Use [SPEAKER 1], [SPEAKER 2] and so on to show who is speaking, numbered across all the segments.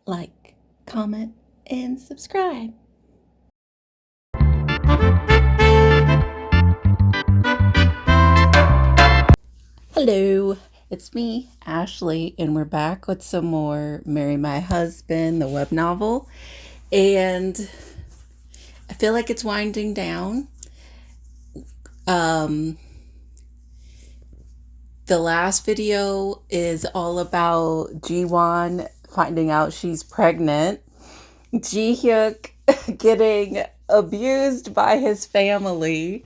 [SPEAKER 1] Like, comment, and subscribe. Hello, it's me, Ashley, and we're back with some more Marry My Husband, the web novel. And I feel like it's winding down. The last video is all about Jiwon finding out she's pregnant, Ji-hyuk getting abused by his family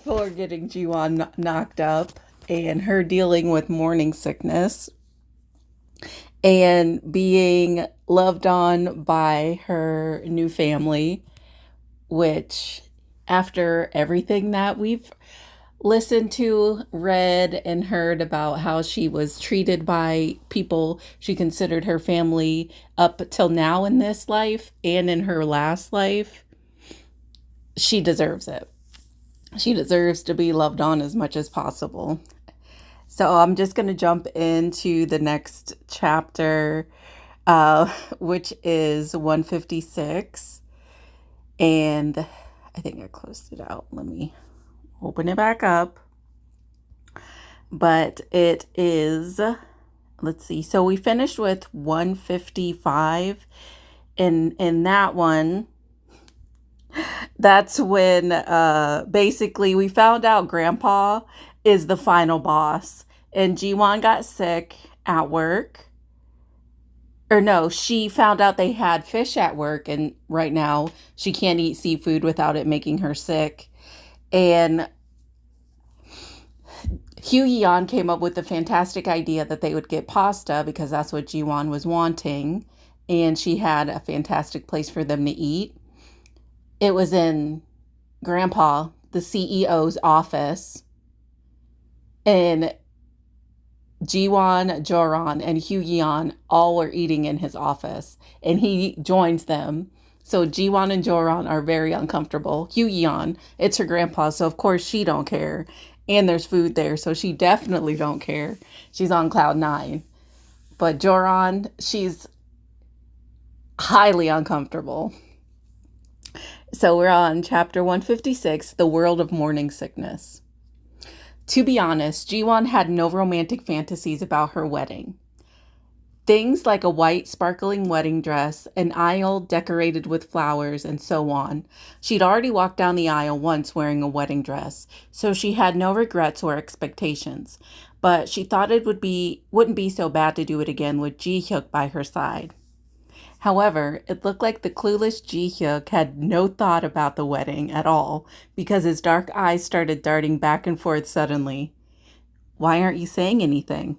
[SPEAKER 1] for getting Jiwon knocked up, and her dealing with morning sickness and being loved on by her new family, which, after everything that we've listened to, read, and heard about how she was treated by people she considered her family up till now in this life and in her last life, she deserves it. She deserves to be loved on as much as possible. So I'm just going to jump into the next chapter, which is 156. And I think I closed it out. Let me open it back up. But it is, let's see. So we finished with 155. And in that one, that's when basically we found out Grandpa is the final boss. And Jiwon got sick at work. Or no, she found out they had fish at work, and right now she can't eat seafood without it making her sick. And Hugh Yeon came up with the fantastic idea that they would get pasta because that's what Jiwon was wanting. And she had a fantastic place for them to eat. It was in Grandpa, the CEO's office. And Jiwon, Joran, and Hugh Yeon all were eating in his office, and he joins them. So Jiwon and Joran are very uncomfortable. Hugh Yeon, it's her grandpa, so of course she don't care. And there's food there, so she definitely don't care. She's on cloud nine. But Joran, she's highly uncomfortable. So we're on chapter 156, The World of Morning Sickness. To be honest, Jiwon had no romantic fantasies about her wedding. Things like a white sparkling wedding dress, an aisle decorated with flowers, and so on. She'd already walked down the aisle once wearing a wedding dress, so she had no regrets or expectations. But she thought it wouldn't be so bad to do it again with Ji-hyuk by her side. However, it looked like the clueless Ji-hyuk had no thought about the wedding at all because his dark eyes started darting back and forth suddenly. Why aren't you saying anything?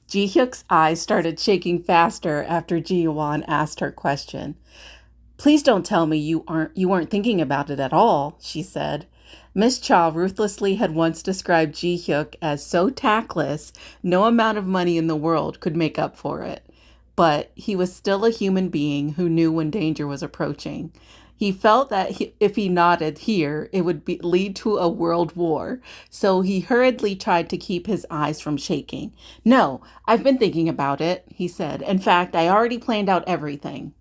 [SPEAKER 1] Ji-hyuk's eyes started shaking faster after Ji-won asked her question. Please don't tell me you weren't thinking about it at all, she said. Miss Cha ruthlessly had once described Ji-hyuk as so tactless, no amount of money in the world could make up for it. But he was still a human being who knew when danger was approaching. He felt that if he nodded here, it would lead to a world war. So he hurriedly tried to keep his eyes from shaking. No, I've been thinking about it, he said. In fact, I already planned out everything.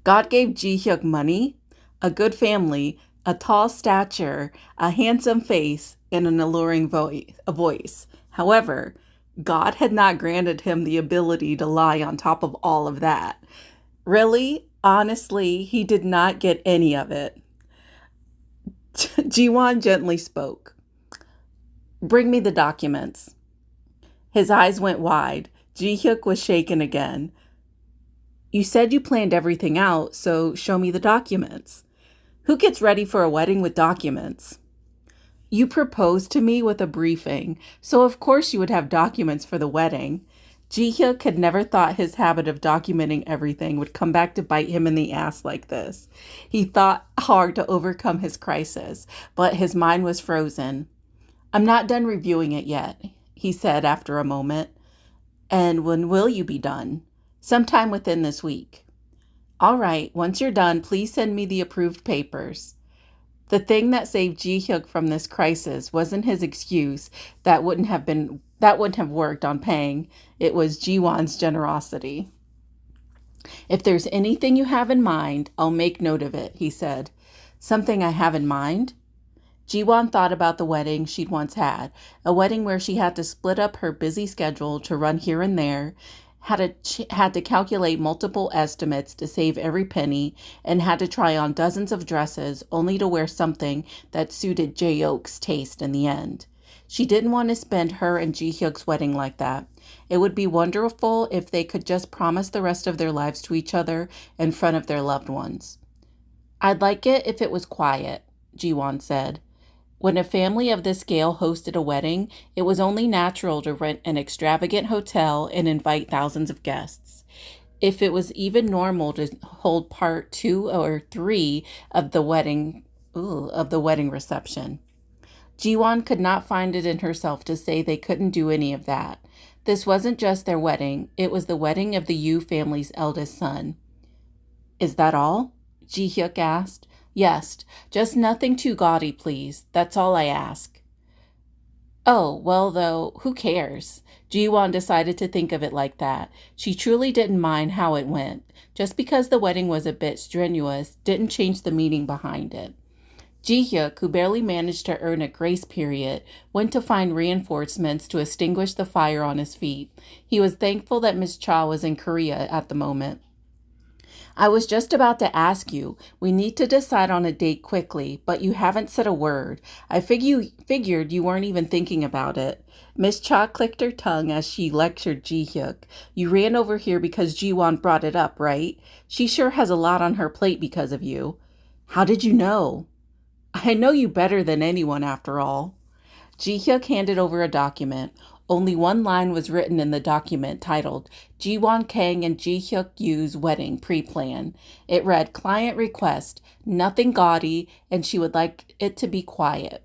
[SPEAKER 1] God gave Ji-hyuk money, a good family, a tall stature, a handsome face, and an alluring voice. However, God had not granted him the ability to lie on top of all of that. Really, honestly, he did not get any of it. Jiwon gently spoke. Bring me the documents. His eyes went wide. Ji-hyuk was shaken again. You said you planned everything out, so show me the documents. Who gets ready for a wedding with documents? You proposed to me with a briefing, so of course you would have documents for the wedding. Ji-hyuk had never thought his habit of documenting everything would come back to bite him in the ass like this. He thought hard to overcome his crisis, but his mind was frozen. I'm not done reviewing it yet, he said after a moment. And when will you be done? Sometime within this week. All right, once you're done, please send me the approved papers. The thing that saved Ji Hyuk from this crisis wasn't his excuse that wouldn't have worked on Pang. It was Ji Won's generosity. If there's anything you have in mind, I'll make note of it, he said. Something I have in mind? Jiwon thought about the wedding she'd once had, a wedding where she had to split up her busy schedule to run here and there, had to calculate multiple estimates to save every penny, and had to try on dozens of dresses only to wear something that suited Jae-ok's taste in the end. She didn't want to spend her and Ji-hyuk's wedding like that. It would be wonderful if they could just promise the rest of their lives to each other in front of their loved ones. I'd like it if it was quiet, Ji-won said. When a family of this scale hosted a wedding, it was only natural to rent an extravagant hotel and invite thousands of guests. If it was even normal to hold part 2 or 3 of the wedding reception. Jiwon could not find it in herself to say they couldn't do any of that. This wasn't just their wedding, it was the wedding of the Yu family's eldest son. Is that all? Ji Hyuk asked. Yes, just nothing too gaudy, please. That's all I ask. Oh, well, though, who cares? Ji-won decided to think of it like that. She truly didn't mind how it went. Just because the wedding was a bit strenuous didn't change the meaning behind it. Ji-hyuk, who barely managed to earn a grace period, went to find reinforcements to extinguish the fire on his feet. He was thankful that Miss Cha was in Korea at the moment. I was just about to ask you. We need to decide on a date quickly, but you haven't said a word. I figured you weren't even thinking about it. Miss Cha clicked her tongue as she lectured Ji-hyuk. You ran over here because Ji-won brought it up, right? She sure has a lot on her plate because of you. How did you know? I know you better than anyone, after all. Ji-hyuk handed over a document. Only one line was written in the document titled Ji-won Kang and Ji-hyuk Yu's Wedding Pre-Plan. It read, Client request, nothing gaudy, and she would like it to be quiet.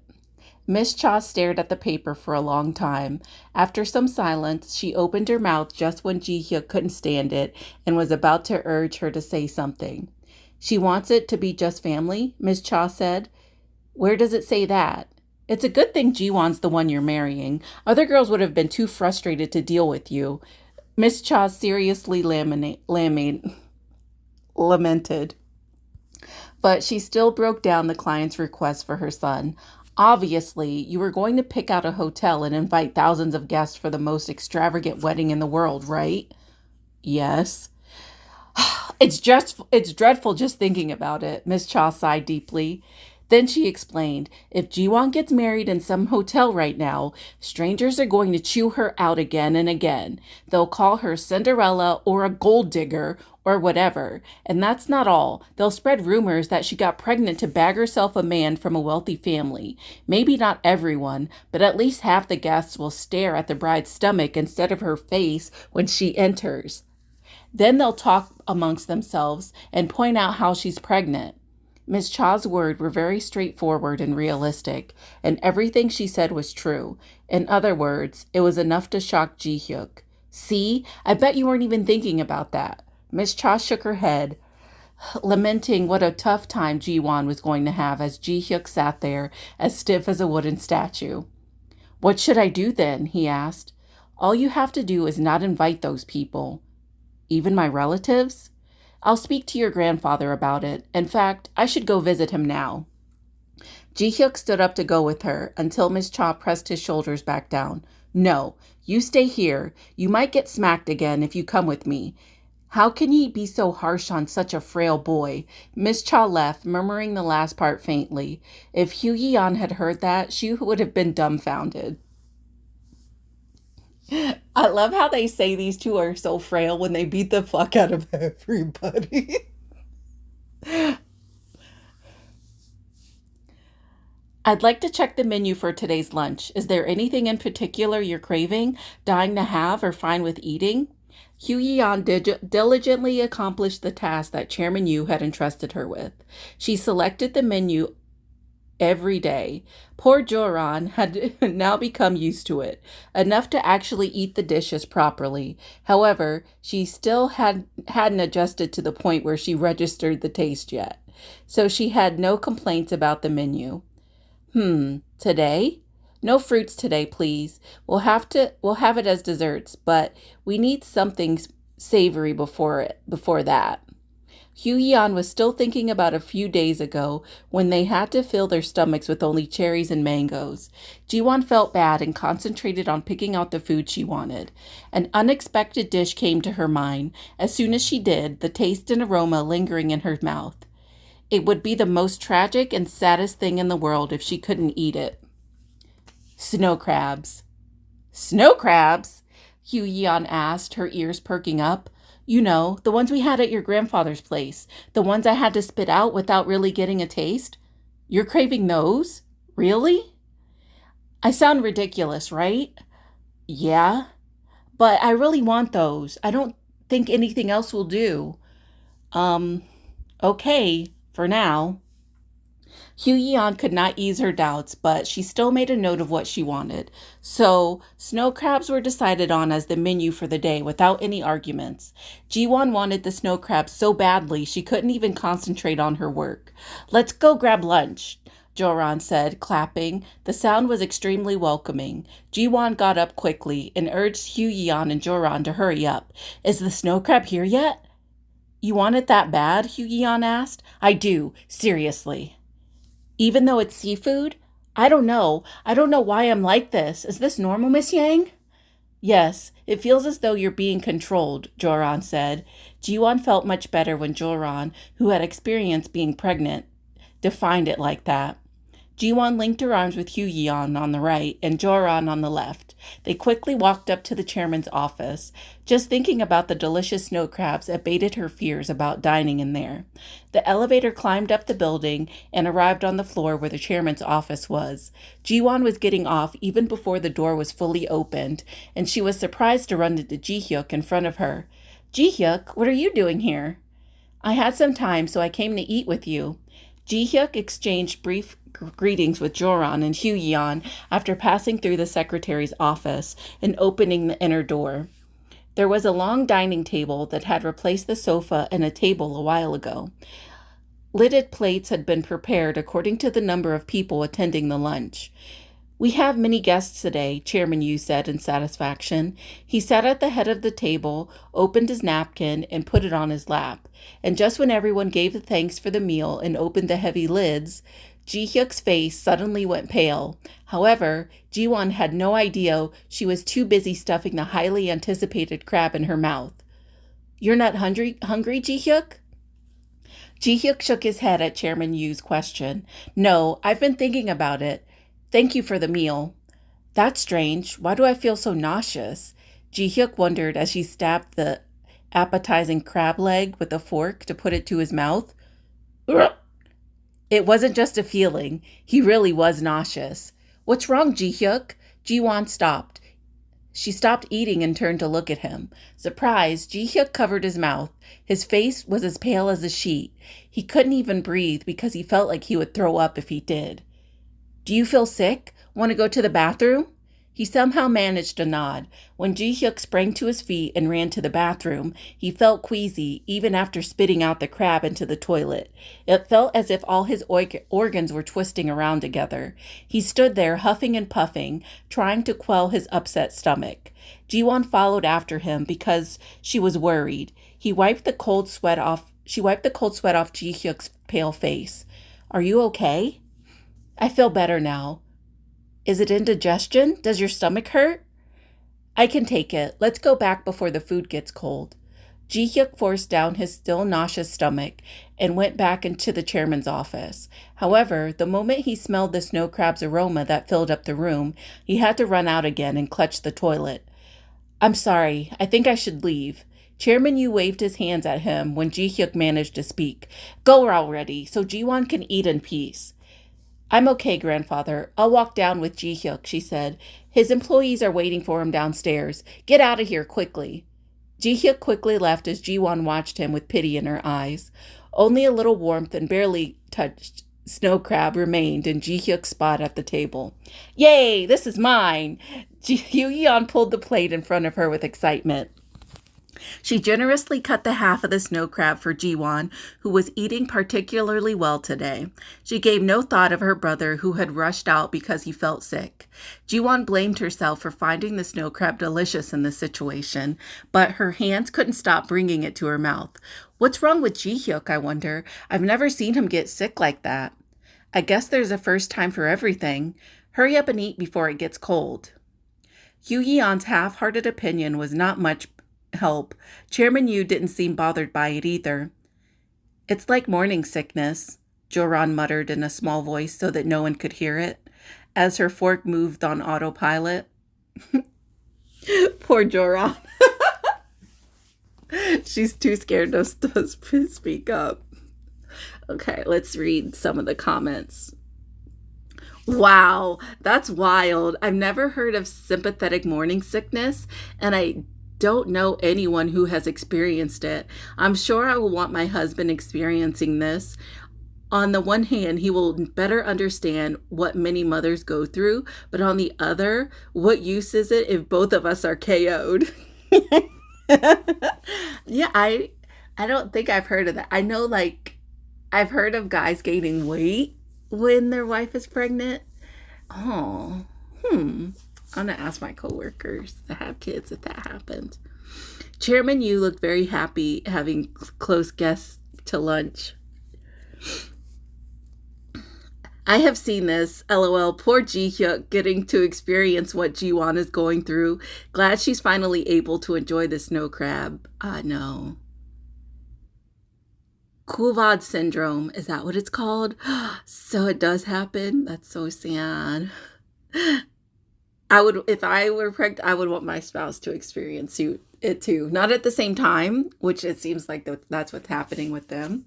[SPEAKER 1] Miss Cha stared at the paper for a long time. After some silence, she opened her mouth just when Ji-hyuk couldn't stand it and was about to urge her to say something. She wants it to be just family, Miss Cha said. Where does it say that? It's a good thing Ji-won's the one you're marrying. Other girls would have been too frustrated to deal with you. Miss Cha seriously lamented. But she still broke down the client's request for her son. Obviously, you were going to pick out a hotel and invite thousands of guests for the most extravagant wedding in the world, right? Yes. It's dreadful just thinking about it, Miss Cha sighed deeply. Then she explained, if Ji-won gets married in some hotel right now, strangers are going to chew her out again and again. They'll call her Cinderella or a gold digger or whatever. And that's not all. They'll spread rumors that she got pregnant to bag herself a man from a wealthy family. Maybe not everyone, but at least half the guests will stare at the bride's stomach instead of her face when she enters. Then they'll talk amongst themselves and point out how she's pregnant. Miss Cha's words were very straightforward and realistic, and everything she said was true. In other words, it was enough to shock Ji-hyuk. See? I bet you weren't even thinking about that. Miss Cha shook her head, lamenting what a tough time Ji-won was going to have as Ji-hyuk sat there as stiff as a wooden statue. What should I do then? He asked. All you have to do is not invite those people. Even my relatives? I'll speak to your grandfather about it. In fact, I should go visit him now. Ji-hyuk stood up to go with her until Miss Cha pressed his shoulders back down. No, you stay here. You might get smacked again if you come with me. How can ye be so harsh on such a frail boy? Miss Cha left, murmuring the last part faintly. If Hugh Yeon had heard that, she would have been dumbfounded. I love how they say these two are so frail when they beat the fuck out of everybody. I'd like to check the menu for today's lunch. Is there anything in particular you're craving, dying to have, or fine with eating? Hugh Yeon diligently accomplished the task that Chairman Yu had entrusted her with. She selected the menu every day. Poor Joran had now become used to it, enough to actually eat the dishes properly. However, she still hadn't adjusted to the point where she registered the taste yet. so she had no complaints about the menu. Today? No fruits today, please. We'll have it as desserts, but we need something savory before that. Yan was still thinking about a few days ago when they had to fill their stomachs with only cherries and mangoes. Jiwon felt bad and concentrated on picking out the food she wanted. An unexpected dish came to her mind. As soon as she did, the taste and aroma lingering in her mouth. It would be the most tragic and saddest thing in the world if she couldn't eat it. Snow crabs. Snow crabs? Yan asked, her ears perking up. You know, the ones we had at your grandfather's place. The ones I had to spit out without really getting a taste. You're craving those? Really? I sound ridiculous, right? Yeah. But I really want those. I don't think anything else will do. Okay, for now. Yan could not ease her doubts, but she still made a note of what she wanted. So, snow crabs were decided on as the menu for the day without any arguments. Jiwon wanted the snow crabs so badly she couldn't even concentrate on her work. Let's go grab lunch, Joran said, clapping. The sound was extremely welcoming. Jiwon got up quickly and urged Yan and Joran to hurry up. Is the snow crab here yet? You want it that bad? Yan asked. I do, seriously. Even though it's seafood? I don't know. I don't know why I'm like this. Is this normal, Miss Yang? Yes, it feels as though you're being controlled, Joran said. Jiwon felt much better when Joran, who had experienced being pregnant, defined it like that. Jiwon linked her arms with Yan on the right and Joran on the left. They quickly walked up to the chairman's office. Just thinking about the delicious snow crabs abated her fears about dining in there. The elevator climbed up the building and arrived on the floor where the chairman's office was. Jiwon was getting off even before the door was fully opened, and she was surprised to run into Ji-hyuk in front of her. Ji-hyuk, what are you doing here? I had some time, so I came to eat with you. Ji-hyuk exchanged brief greetings with Joran and Yan after passing through the secretary's office and opening the inner door. There was a long dining table that had replaced the sofa and a table a while ago. Lidded plates had been prepared according to the number of people attending the lunch. We have many guests today, Chairman Yu said in satisfaction. He sat at the head of the table, opened his napkin, and put it on his lap. And just when everyone gave the thanks for the meal and opened the heavy lids, Ji-hyuk's face suddenly went pale. However, Jiwon had no idea she was too busy stuffing the highly anticipated crab in her mouth. You're not hungry, Ji-hyuk? Ji-hyuk shook his head at Chairman Yu's question. No, I've been thinking about it. Thank you for the meal. That's strange. Why do I feel so nauseous? Ji-hyuk wondered as she stabbed the appetizing crab leg with a fork to put it to his mouth. It wasn't just a feeling. He really was nauseous. What's wrong, Ji-hyuk? Jiwon stopped. She stopped eating and turned to look at him. Surprised, Ji-hyuk covered his mouth. His face was as pale as a sheet. He couldn't even breathe because he felt like he would throw up if he did. Do you feel sick? Want to go to the bathroom? He somehow managed to nod. When Ji-hyuk sprang to his feet and ran to the bathroom, he felt queasy even after spitting out the crab into the toilet. It felt as if all his organs were twisting around together. He stood there huffing and puffing, trying to quell his upset stomach. Jiwon followed after him because she was worried. She wiped the cold sweat off Ji-hyuk's pale face. Are you okay? I feel better now. Is it indigestion? Does your stomach hurt? I can take it. Let's go back before the food gets cold. Ji-hyuk forced down his still nauseous stomach and went back into the chairman's office. However, the moment he smelled the snow crab's aroma that filled up the room, he had to run out again and clutch the toilet. I'm sorry. I think I should leave. Chairman Yu waved his hands at him when Ji-hyuk managed to speak. Go already, so Jiwon can eat in peace. I'm okay, grandfather. I'll walk down with Ji-hyuk, she said. His employees are waiting for him downstairs. Get out of here quickly. Ji-hyuk quickly left as Jiwon watched him with pity in her eyes. Only a little warmth and barely touched snow crab remained in Ji-hyuk's spot at the table. Yay, this is mine! Yan pulled the plate in front of her with excitement. She generously cut the half of the snow crab for Jiwon, who was eating particularly well today. She gave no thought of her brother, who had rushed out because he felt sick. Jiwon blamed herself for finding the snow crab delicious in this situation, but her hands couldn't stop bringing it to her mouth. What's wrong with Ji-hyuk, I wonder? I've never seen him get sick like that. I guess there's a first time for everything. Hurry up and eat before it gets cold. Hugh Yeon's half-hearted opinion was not much help. Chairman Yu didn't seem bothered by it either. It's like morning sickness, Joran muttered in a small voice so that no one could hear it, as her fork moved on autopilot. Poor Joran. She's too scared to speak up. Okay, let's read some of the comments. Wow, that's wild. I've never heard of sympathetic morning sickness, and I don't know anyone who has experienced it. I'm sure I will want my husband experiencing this. On the one hand, he will better understand what many mothers go through, but on the other, what use is it if both of us are KO'd? Yeah, I don't think I've heard of that. I know, like, I've heard of guys gaining weight when their wife is pregnant. Oh, I'm going to ask my coworkers that have kids if that happens. Chairman Yu looked very happy having close guests to lunch. I have seen this. LOL. Poor Ji-hyuk getting to experience what Jiwon is going through. Glad she's finally able to enjoy the snow crab. No. Kuvad syndrome. Is that what it's called? So it does happen? That's so sad. If I were pregnant, I would want my spouse to experience it too. Not at the same time, which it seems like that's what's happening with them.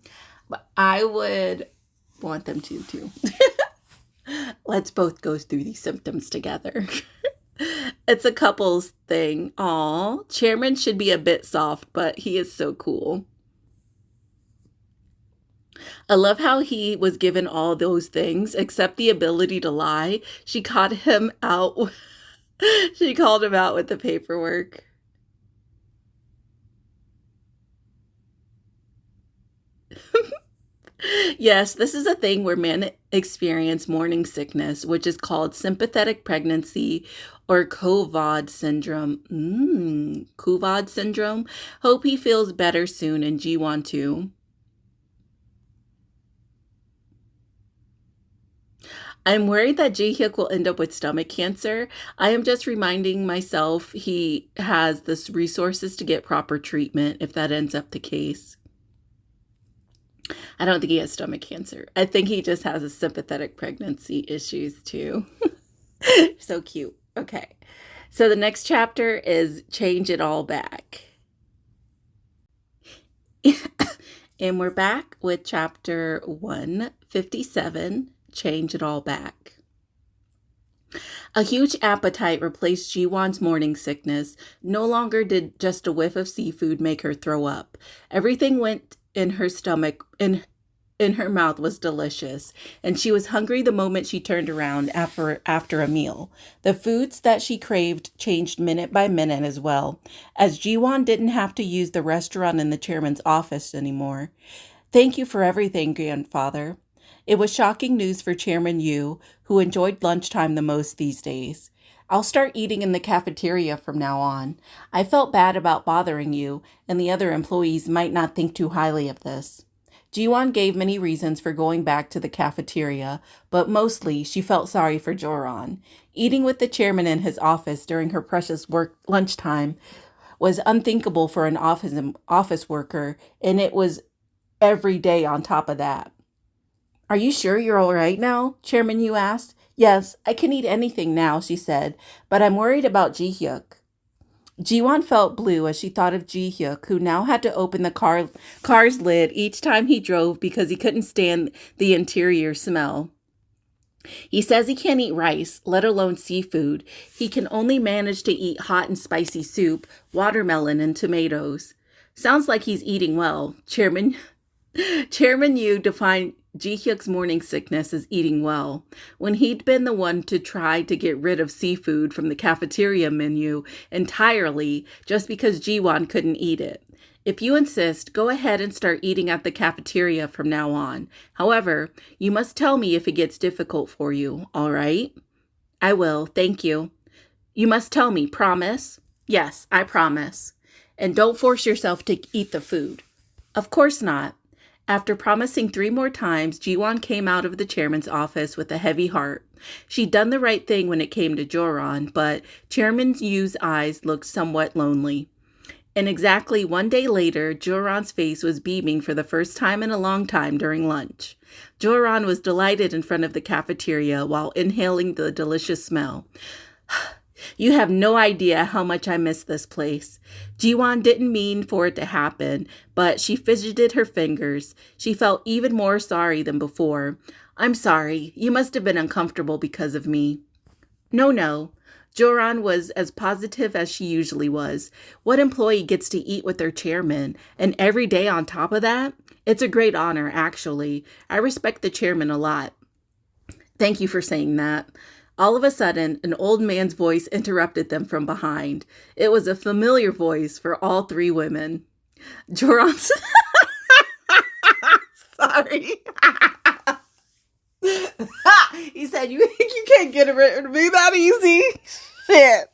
[SPEAKER 1] But I would want them to too. Let's both go through these symptoms together. It's a couples thing. Aw, Chairman should be a bit soft, but he is so cool. I love how he was given all those things except the ability to lie. She caught him out. She called him out with the paperwork. Yes, this is a thing where men experience morning sickness, which is called sympathetic pregnancy or KOVAD syndrome. KOVAD syndrome. Hope he feels better soon, and Jiwon too. I'm worried that Ji-hyuk will end up with stomach cancer. I am just reminding myself he has the resources to get proper treatment if that ends up the case. I don't think he has stomach cancer. I think he just has a sympathetic pregnancy issues too. So cute. Okay. So the next chapter is Change It All Back. And we're back with chapter 157, Change It All Back. A huge appetite replaced Jiwon's morning sickness. No longer did just a whiff of seafood make her throw up. Everything went in her stomach, in her mouth was delicious, and she was hungry the moment she turned around after a meal. The foods that she craved changed minute by minute as well, as Jiwon didn't have to use the restaurant in the chairman's office anymore. Thank you for everything, grandfather. It was shocking news for Chairman Yu, who enjoyed lunchtime the most these days. I'll start eating in the cafeteria from now on. I felt bad about bothering you, and the other employees might not think too highly of this. Jiwon gave many reasons for going back to the cafeteria, but mostly she felt sorry for Joran. Eating with the chairman in his office during her precious work lunchtime was unthinkable for an office worker, and it was every day on top of that. Are you sure you're all right now? Chairman Yu asked. Yes, I can eat anything now, she said, but I'm worried about Ji-hyuk. Jiwon felt blue as she thought of Ji-hyuk, who now had to open the car's lid each time he drove because he couldn't stand the interior smell. He says he can't eat rice, let alone seafood. He can only manage to eat hot and spicy soup, watermelon, and tomatoes. Sounds like he's eating well. Chairman Yu Ji-hyuk's morning sickness is eating well, when he'd been the one to try to get rid of seafood from the cafeteria menu entirely just because Ji-won couldn't eat it. If you insist, go ahead and start eating at the cafeteria from now on. However, you must tell me if it gets difficult for you, all right? I will, thank you. You must tell me, promise? Yes, I promise. And don't force yourself to eat the food. Of course not. After promising 3 more times, Ji-won came out of the chairman's office with a heavy heart. She'd done the right thing when it came to Joran, but Chairman Yu's eyes looked somewhat lonely. And exactly 1 day later, Joran's face was beaming for the first time in a long time during lunch. Joran was delighted in front of the cafeteria while inhaling the delicious smell. You have no idea how much I miss this place. Ji-won didn't mean for it to happen, but she fidgeted her fingers. She felt even more sorry than before. I'm sorry. You must have been uncomfortable because of me. No. Joran was as positive as she usually was. What employee gets to eat with their chairman? And every day on top of that? It's a great honor, actually. I respect the chairman a lot. Thank you for saying that. All of a sudden, an old man's voice interrupted them from behind. It was a familiar voice for all 3 women. Joran's... Sorry. He said, you can't get rid of me that easy. Shit.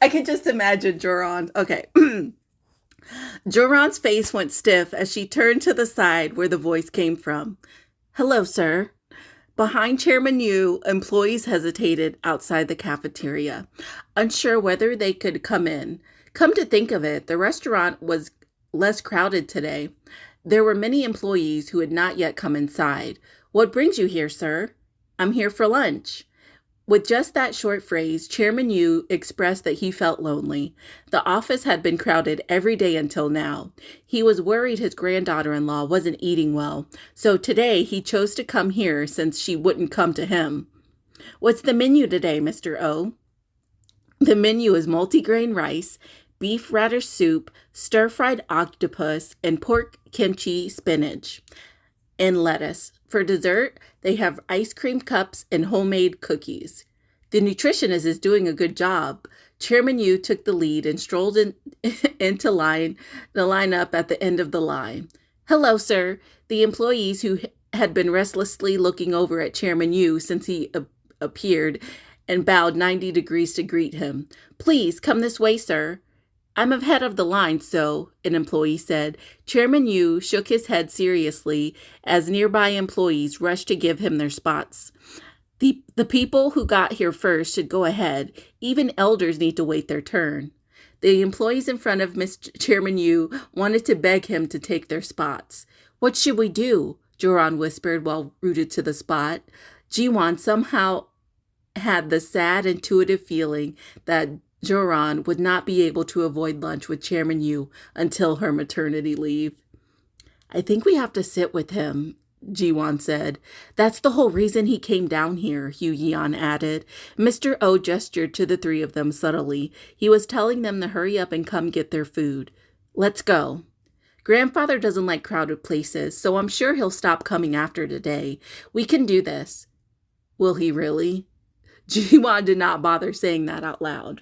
[SPEAKER 1] I can just imagine Joran. Okay. Joran's face went stiff as she turned to the side where the voice came from. Hello, sir. Behind Chairman Yu, employees hesitated outside the cafeteria, unsure whether they could come in. Come to think of it, the restaurant was less crowded today. There were many employees who had not yet come inside. What brings you here, sir? I'm here for lunch. With just that short phrase, Chairman Yu expressed that he felt lonely. The office had been crowded every day until now. He was worried his granddaughter-in-law wasn't eating well, so today he chose to come here since she wouldn't come to him. What's the menu today, Mr. O? The menu is multigrain rice, beef radish soup, stir-fried octopus, and pork kimchi spinach, and lettuce. For dessert, they have ice cream cups and homemade cookies. The nutritionist is doing a good job. Chairman Yu took the lead and strolled into the lineup at the end of the line. Hello, sir. The employees who had been restlessly looking over at Chairman Yu since he appeared and bowed 90 degrees to greet him. Please come this way, sir. I'm ahead of the line, so, an employee said. Chairman Yu shook his head seriously as nearby employees rushed to give him their spots. The people who got here first should go ahead. Even elders need to wait their turn. The employees in front of Mr. Chairman Yu wanted to beg him to take their spots. What should we do? Joran whispered while rooted to the spot. Ji-won somehow had the sad, intuitive feeling that Joran would not be able to avoid lunch with Chairman Yu until her maternity leave. I think we have to sit with him, Ji-won said. That's the whole reason he came down here, Yu-yeon added. Mr. O gestured to the 3 of them subtly. He was telling them to hurry up and come get their food. Let's go. Grandfather doesn't like crowded places, so I'm sure he'll stop coming after today. We can do this. Will he really? Ji-won did not bother saying that out loud.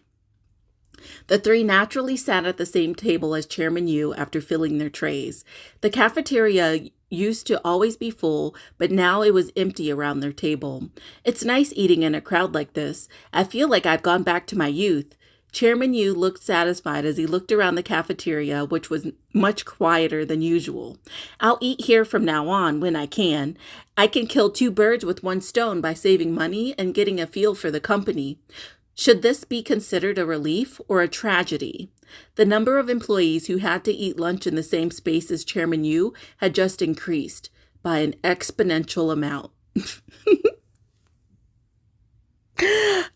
[SPEAKER 1] The 3 naturally sat at the same table as Chairman Yu after filling their trays. The cafeteria used to always be full, but now it was empty around their table. It's nice eating in a crowd like this. I feel like I've gone back to my youth. Chairman Yu looked satisfied as he looked around the cafeteria, which was much quieter than usual. I'll eat here from now on when I can. I can kill 2 birds with 1 stone by saving money and getting a feel for the company. Should this be considered a relief or a tragedy? The number of employees who had to eat lunch in the same space as Chairman Yu had just increased by an exponential amount.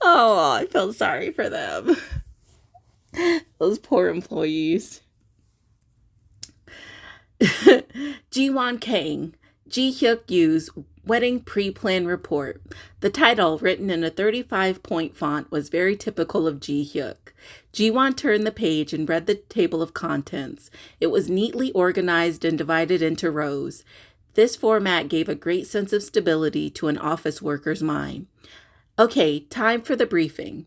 [SPEAKER 1] Oh, I felt sorry for them. Those poor employees. Ji-won Kang, Ji-hyuk Yu's Wedding Pre-Plan Report. The title, written in a 35-point font, was very typical of Ji-hyuk. Ji-won turned the page and read the table of contents. It was neatly organized and divided into rows. This format gave a great sense of stability to an office worker's mind. Okay, time for the briefing.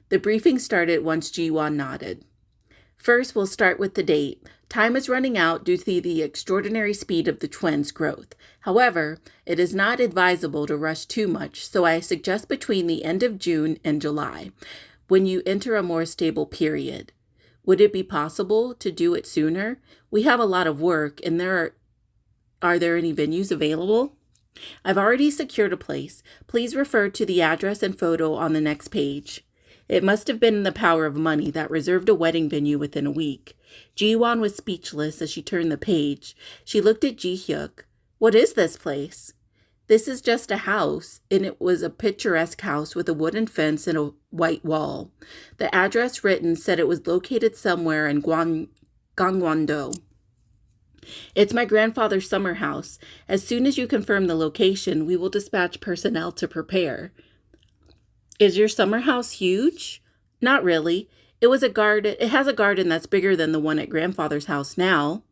[SPEAKER 1] The briefing started once Ji-won nodded. First, we'll start with the date. Time is running out due to the extraordinary speed of the twins' growth. However, it is not advisable to rush too much, so I suggest between the end of June and July, when you enter a more stable period. Would it be possible to do it sooner? We have a lot of work, and are there any venues available? I've already secured a place. Please refer to the address and photo on the next page. It must have been the power of money that reserved a wedding venue within a week. Ji-won was speechless as she turned the page. She looked at Ji-hyuk. What is this place? This is just a house, and it was a picturesque house with a wooden fence and a white wall. The address written said it was located somewhere in Gangwon-do. It's my grandfather's summer house. As soon as you confirm the location, we will dispatch personnel to prepare. Is your summer house huge? Not really. It has a garden that's bigger than the one at grandfather's house now.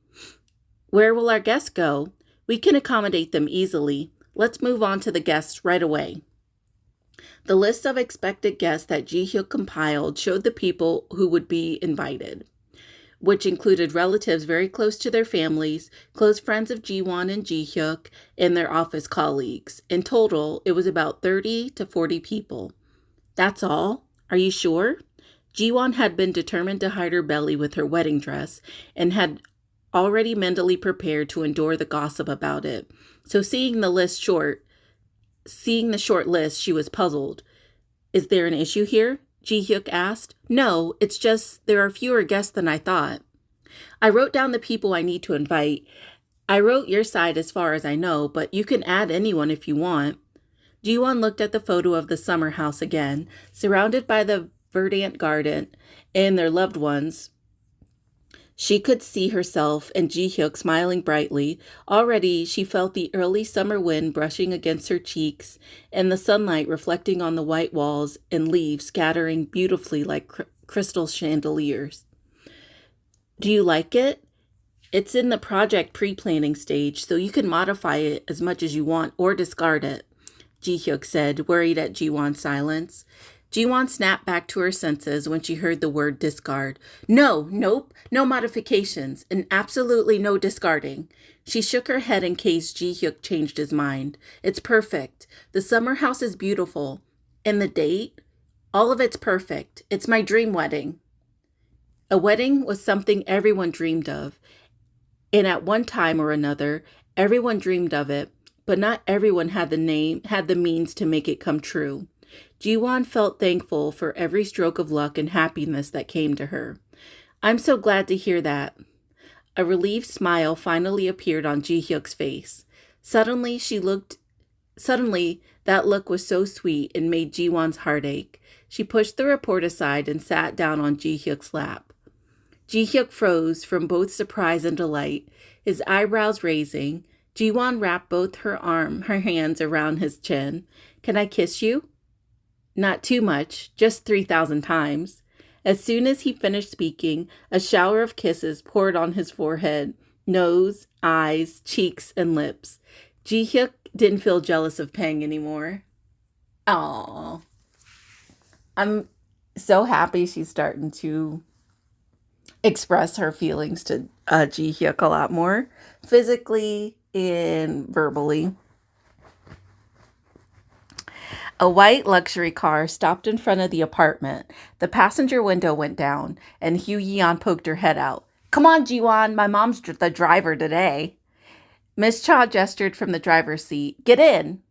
[SPEAKER 1] Where will our guests go? We can accommodate them easily. Let's move on to the guests right away. The list of expected guests that Ji-hyuk compiled showed the people who would be invited, which included relatives very close to their families, close friends of Ji-won and Ji-hyuk, and their office colleagues. In total, it was about 30 to 40 people. That's all? Are you sure? Ji-won had been determined to hide her belly with her wedding dress and had already mentally prepared to endure the gossip about it. So seeing the short list, she was puzzled. Is there an issue here? Ji-hyuk asked. No, it's just there are fewer guests than I thought. I wrote down the people I need to invite. I wrote your side as far as I know, but you can add anyone if you want. Ji-won looked at the photo of the summer house again, surrounded by the verdant garden and their loved ones. She could see herself and Ji-hyuk smiling brightly. Already she felt the early summer wind brushing against her cheeks and the sunlight reflecting on the white walls and leaves scattering beautifully like crystal chandeliers. Do you like it? It's in the project pre-planning stage, so you can modify it as much as you want or discard it, Ji-hyuk said, worried at Ji-won's silence. Ji-won snapped back to her senses when she heard the word discard. Nope, no modifications, and absolutely no discarding. She shook her head in case Ji-hyuk changed his mind. It's perfect. The summer house is beautiful. And the date? All of it's perfect. It's my dream wedding. A wedding was something everyone dreamed of. And at one time or another, everyone dreamed of it, but not everyone had the means to make it come true. Ji-won felt thankful for every stroke of luck and happiness that came to her. I'm so glad to hear that. A relieved smile finally appeared on Ji-hyuk's face. Suddenly, that look was so sweet and made Ji-won's heart ache. She pushed the report aside and sat down on Ji-hyuk's lap. Ji-hyuk froze from both surprise and delight, his eyebrows raising. Ji-won wrapped both her hands around his chin. Can I kiss you? Not too much, just 3,000 times. As soon as he finished speaking, a shower of kisses poured on his forehead, nose, eyes, cheeks, and lips. Ji-hyuk didn't feel jealous of Peng anymore. Aww. I'm so happy she's starting to express her feelings to Ji-hyuk a lot more, physically and verbally. A white luxury car stopped in front of the apartment. The passenger window went down, and Hugh Yeon poked her head out. Come on, Ji-won, my mom's the driver today. Miss Cha gestured from the driver's seat. Get in.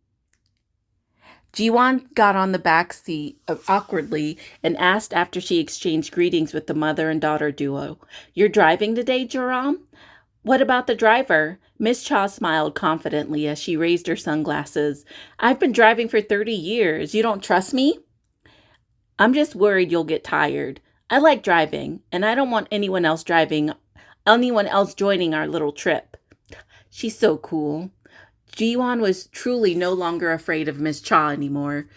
[SPEAKER 1] Ji-won got on the back seat awkwardly and asked after she exchanged greetings with the mother and daughter duo. You're driving today, Joram? What about the driver? Miss Cha smiled confidently as she raised her sunglasses. I've been driving for 30 years. You don't trust me? I'm just worried you'll get tired. I like driving, and I don't want anyone else joining our little trip. She's so cool. Jiwon was truly no longer afraid of Miss Cha anymore,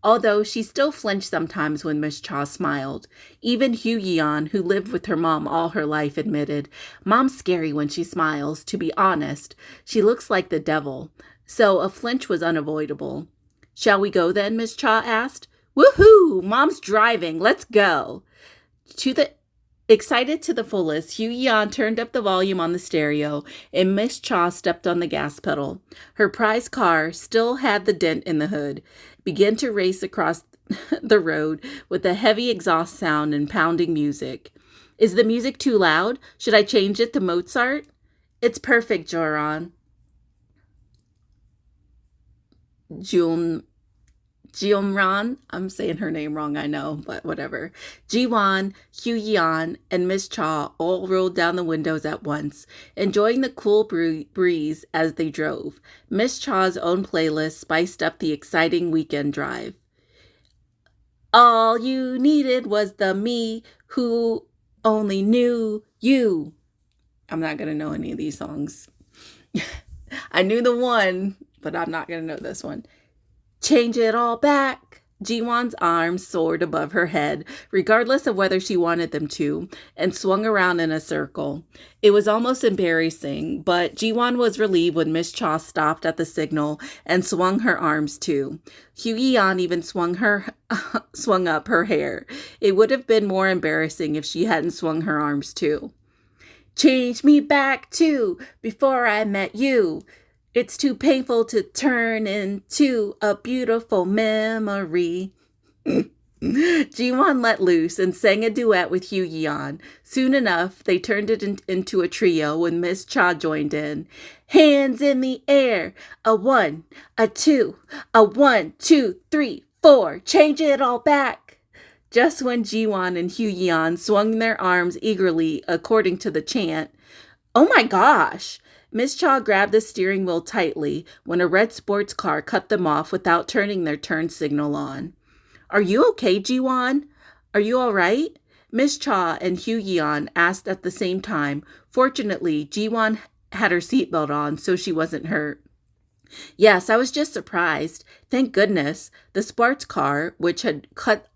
[SPEAKER 1] although she still flinched sometimes when Miss Cha smiled. Even Hugh Yeon, who lived with her mom all her life, admitted, "Mom's scary when she smiles, to be honest. She looks like the devil." So a flinch was unavoidable. "Shall we go then?" Miss Cha asked. "Woohoo! Mom's driving. Let's go." To the Excited to the fullest, Hugh Yan turned up the volume on the stereo, and Miss Cha stepped on the gas pedal. Her prize car still had the dent in the hood, began to race across the road with a heavy exhaust sound and pounding music. "Is the music too loud? Should I change it to Mozart?" "It's perfect, Joran." Jun Jeonran, I'm saying her name wrong, I know, but whatever. Jiwon, Hugh Yeon, and Miss Cha all rolled down the windows at once, enjoying the cool breeze as they drove. Miss Cha's own playlist spiced up the exciting weekend drive. "All you needed was the me who only knew you." I'm not going to know any of these songs. I knew the one, but I'm not going to know this one. "Change it all back." Jiwon's arms soared above her head, regardless of whether she wanted them to, and swung around in a circle. It was almost embarrassing, but Jiwon was relieved when Miss Cha stopped at the signal and swung her arms too. Hugh Yeon even swung up her hair. It would have been more embarrassing if she hadn't swung her arms too. "Change me back to before I met you. It's too painful to turn into a beautiful memory." Jiwon let loose and sang a duet with Hugh Yeon. Soon enough, they turned it into a trio when Miss Cha joined in. "Hands in the air, a 1, a 2, a 1, 2, 3, 4. Change it all back." Just when Jiwon and Hugh Yeon swung their arms eagerly according to the chant, "Oh my gosh!" Miss Cha grabbed the steering wheel tightly when a red sports car cut them off without turning their turn signal on. "Are you okay, Jiwon? Are you all right?" Miss Cha and Hugh Yeon asked at the same time. Fortunately, Jiwon had her seatbelt on, so she wasn't hurt. "Yes, I was just surprised. Thank goodness." The sports car, which had cut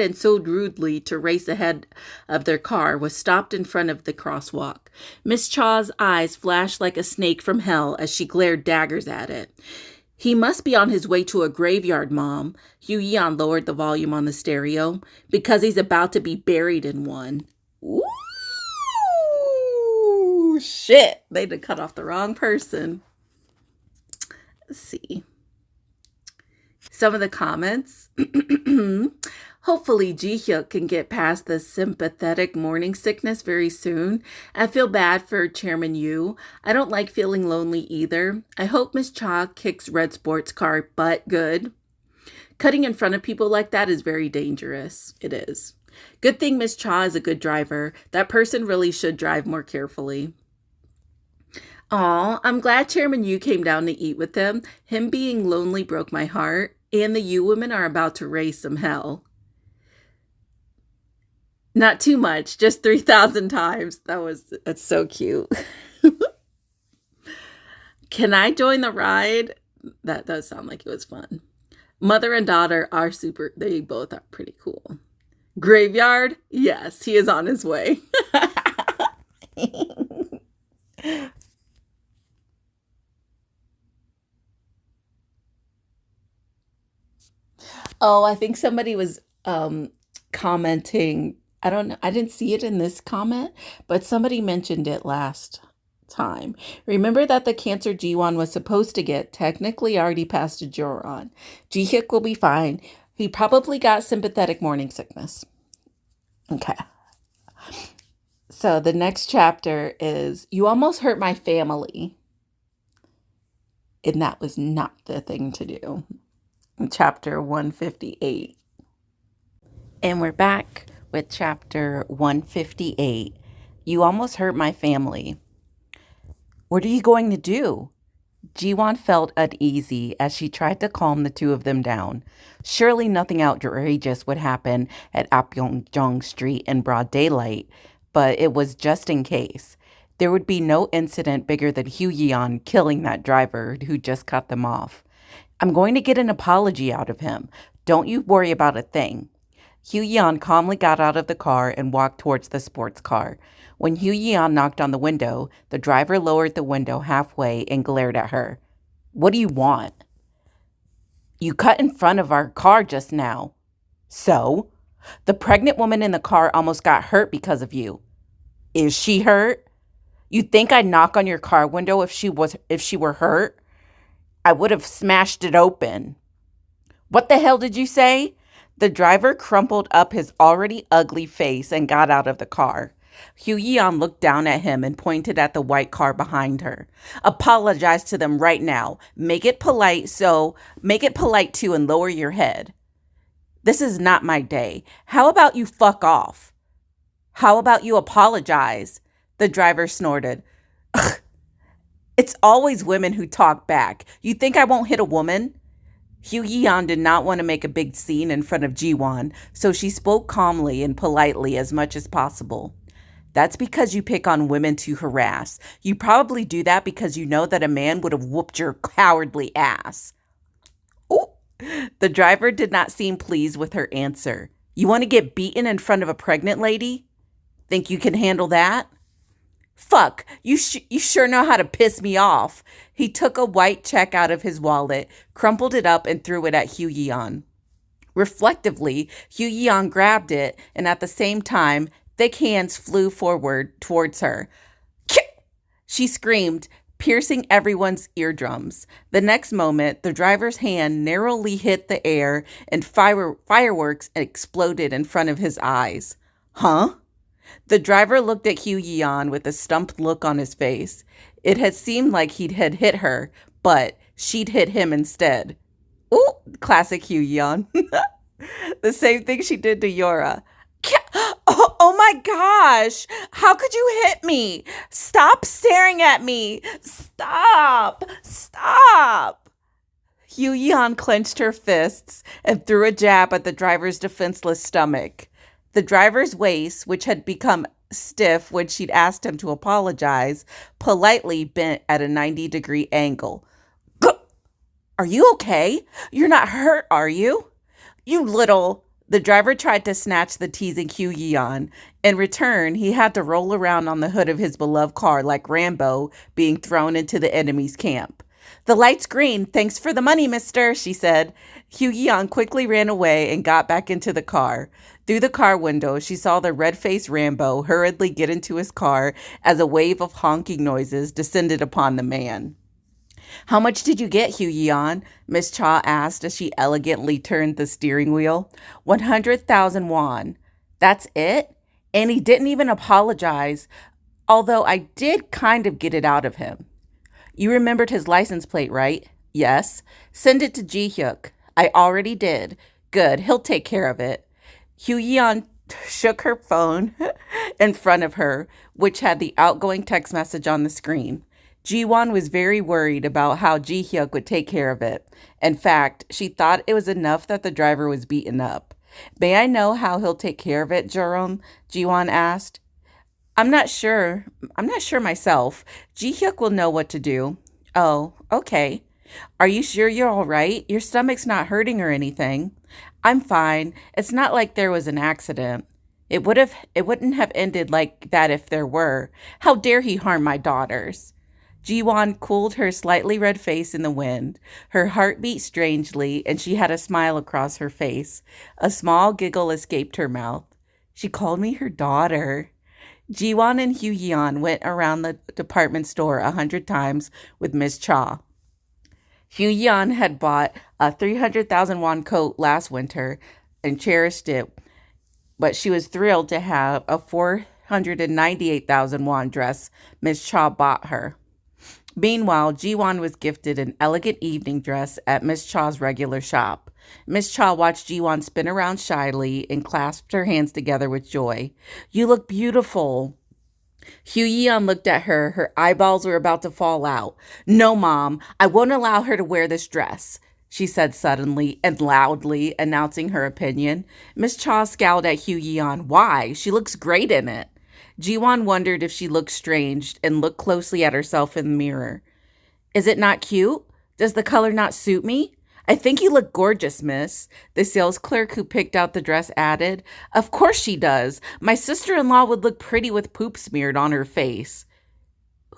[SPEAKER 1] in so rudely to race ahead of their car, was stopped in front of the crosswalk. Miss Cha's eyes flashed like a snake from hell as she glared daggers at it. "He must be on his way to a graveyard, Mom." Hugh Yeon lowered the volume on the stereo. "Because he's about to be buried in one." Ooh, shit. They'd cut off the wrong person. Let's see some of the comments. "Hopefully Ji-hyuk can get past the sympathetic morning sickness very soon. I feel bad for Chairman Yu. I don't like feeling lonely either. I hope Miss Cha kicks red sports car butt good. Cutting in front of people like that is very dangerous." It is. "Good thing Miss Cha is a good driver. That person really should drive more carefully." "Aw, I'm glad Chairman Yu came down to eat with them. Him being lonely broke my heart. And the Yu women are about to raise some hell." Not too much, just 3,000 times. That's so cute. "Can I join the ride?" That does sound like it was fun. Mother and daughter are they both are pretty cool. "Graveyard? Yes, he is on his way." Oh, I think somebody was commenting. I don't know. I didn't see it in this comment, but somebody mentioned it last time. "Remember that the cancer Jiwon was supposed to get technically already passed to Joran. Ji-hyuk will be fine. He probably got sympathetic morning sickness." Okay. So the next chapter is "You Almost Hurt My Family." And that was not the thing to do. Chapter 158. And we're back with chapter 158. "You Almost Hurt My Family." "What are you going to do?" Jiwon felt uneasy as she tried to calm the two of them down. Surely nothing outrageous would happen at Apyeongjong Street in broad daylight, but it was just in case. There would be no incident bigger than Hugh Yeon killing that driver who just cut them off. I'm going to get an apology out of him. Don't you worry about a thing. Hugh Yeon calmly got out of the car and walked towards the sports car. When Hugh Yeon knocked on the window, the driver lowered the window halfway and glared at her. What do you want? You cut in front of our car just now. So? The pregnant woman in the car almost got hurt because of you. Is she hurt? You think I'd knock on your car window if she were hurt? I would have smashed it open. What the hell did you say? The driver crumpled up his already ugly face and got out of the car. Hugh Yeon looked down at him and pointed at the white car behind her. Apologize to them right now. Make it polite too and lower your head. This is not my day. How about you fuck off? How about you apologize? The driver snorted. Ugh. It's always women who talk back. You think I won't hit a woman? Hugh Yeon did not want to make a big scene in front of Jiwon, so she spoke calmly and politely as much as possible. That's because you pick on women to harass. You probably do that because you know that a man would have whooped your cowardly ass. Ooh. The driver did not seem pleased with her answer. You want to get beaten in front of a pregnant lady? Think you can handle that? Fuck, you sure know how to piss me off. He took a white check out of his wallet, crumpled it up, and threw it at Hugh Yeon. Reflectively, Hugh Yeon grabbed it, and at the same time, thick hands flew forward towards her. She screamed, piercing everyone's eardrums. The next moment, the driver's hand narrowly hit the air, and fireworks exploded in front of his eyes. Huh? The driver looked at Hugh Yeon with a stumped look on his face. It had seemed like he had hit her, but she'd hit him instead. Ooh, classic Hugh Yeon. The same thing she did to Yora. Oh my gosh! How could you hit me? Stop staring at me! Stop! Stop! Hugh Yeon clenched her fists and threw a jab at the driver's defenseless stomach. The driver's waist, which had become stiff when she'd asked him to apologize, politely bent at a 90-degree angle. Are you okay? You're not hurt, are you? You little... The driver tried to snatch the teasing Hugh Yeon. In return, he had to roll around on the hood of his beloved car like Rambo being thrown into the enemy's camp. The light's green. Thanks for the money, mister, she said. Hugh Yeon quickly ran away and got back into the car. Through the car window, she saw the red-faced Rambo hurriedly get into his car as a wave of honking noises descended upon the man. How much did you get, Hugh Yeon? Miss Cha asked as she elegantly turned the steering wheel. 100,000 won. That's it? And he didn't even apologize, although I did kind of get it out of him. You remembered his license plate, right? Yes. Send it to Ji-hyuk. I already did. Good. He'll take care of it. Hugh Yeon shook her phone in front of her, which had the outgoing text message on the screen. Jiwon was very worried about how Ji-hyuk would take care of it. In fact, she thought it was enough that the driver was beaten up. May I know how he'll take care of it, Jerome? Jiwon asked. I'm not sure myself. Ji-hyuk will know what to do. Oh, okay. Are you sure you're all right? Your stomach's not hurting or anything. I'm fine. It's not like there was an accident. It wouldn't have ended like that if there were. How dare he harm my daughters? Jiwon cooled her slightly red face in the wind. Her heart beat strangely, and she had a smile across her face. A small giggle escaped her mouth. She called me her daughter. Jiwon and Hugh Yeon went around the department store 100 times with Miss Cha. Hugh Yeon had bought a 300,000 won coat last winter and cherished it, but she was thrilled to have a 498,000 won dress Miss Cha bought her. Meanwhile, Jiwon was gifted an elegant evening dress at Miss Cha's regular shop. Miss Cha watched Jiwon spin around shyly and clasped her hands together with joy. You look beautiful. Hugh Yeon looked at her. Her eyeballs were about to fall out. No, Mom, I won't allow her to wear this dress, she said suddenly and loudly, announcing her opinion. Miss Cha scowled at Hugh Yeon. Why? She looks great in it. Jiwon wondered if she looked strange and looked closely at herself in the mirror. Is it not cute? Does the color not suit me? I think you look gorgeous, miss. The sales clerk who picked out the dress added. Of course she does. My sister-in-law would look pretty with poop smeared on her face.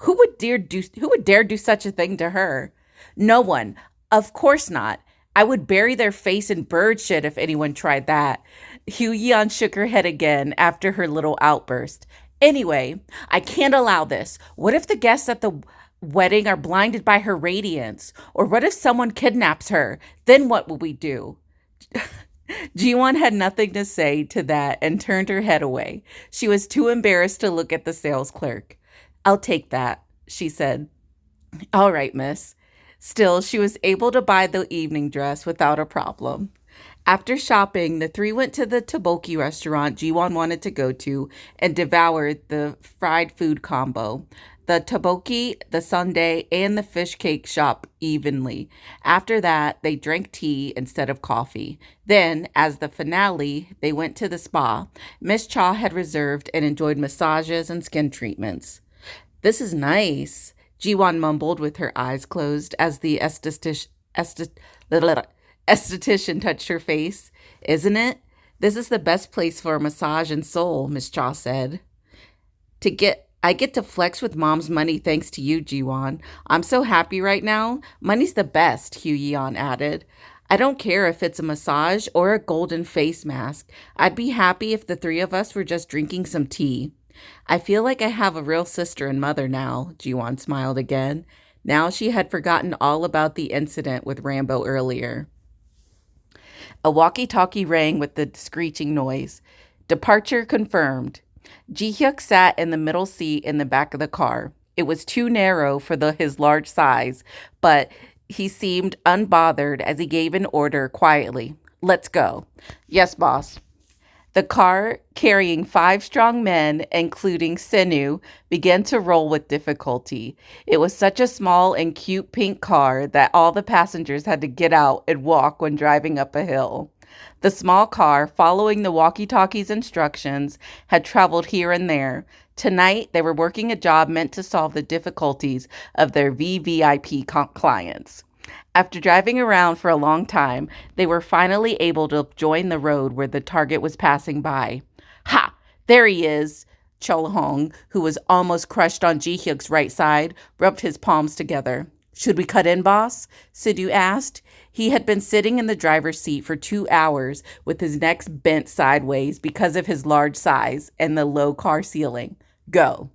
[SPEAKER 1] Who would dare do such a thing to her? No one. Of course not. I would bury their face in bird shit if anyone tried that. Yeon shook her head again after her little outburst. Anyway, I can't allow this. What if the guests at the wedding are blinded by her radiance? Or what if someone kidnaps her? Then what will we do? Jiwon had nothing to say to that and turned her head away. She was too embarrassed to look at the sales clerk. I'll take that, she said. All right, miss. Still, she was able to buy the evening dress without a problem. After shopping, the three went to the tteokbokki restaurant Jiwon wanted to go to and devoured the fried food combo. The tteokbokki, the sundae, and the fish cake shop evenly. After that, they drank tea instead of coffee. Then, as the finale, they went to the spa. Miss Cha had reserved and enjoyed massages and skin treatments. This is nice, Jiwon mumbled with her eyes closed as the esthetician touched her face. Isn't it? This is the best place for a massage in Seoul, Miss Cha said. I get to flex with mom's money thanks to you, Jiwon. I'm so happy right now. Money's the best, Yeon added. I don't care if it's a massage or a golden face mask. I'd be happy if the three of us were just drinking some tea. I feel like I have a real sister and mother now, Jiwon smiled again. Now she had forgotten all about the incident with Rambo earlier. A walkie-talkie rang with the screeching noise. Departure confirmed. Ji-hyuk sat in the middle seat in the back of the car. It was too narrow for his large size, but he seemed unbothered as he gave an order quietly. Let's go. Yes, boss. The car, carrying 5 strong men, including Senu, began to roll with difficulty. It was such a small and cute pink car that all the passengers had to get out and walk when driving up a hill. The small car, following the walkie-talkie's instructions, had traveled here and there. Tonight, they were working a job meant to solve the difficulties of their VVIP clients. After driving around for a long time, they were finally able to join the road where the target was passing by. Ha! There he is! Chol-hong, who was almost crushed on Ji-hyuk's right side, rubbed his palms together. Should we cut in, boss? Sidhu asked. He had been sitting in the driver's seat for 2 hours with his neck bent sideways because of his large size and the low car ceiling. Go.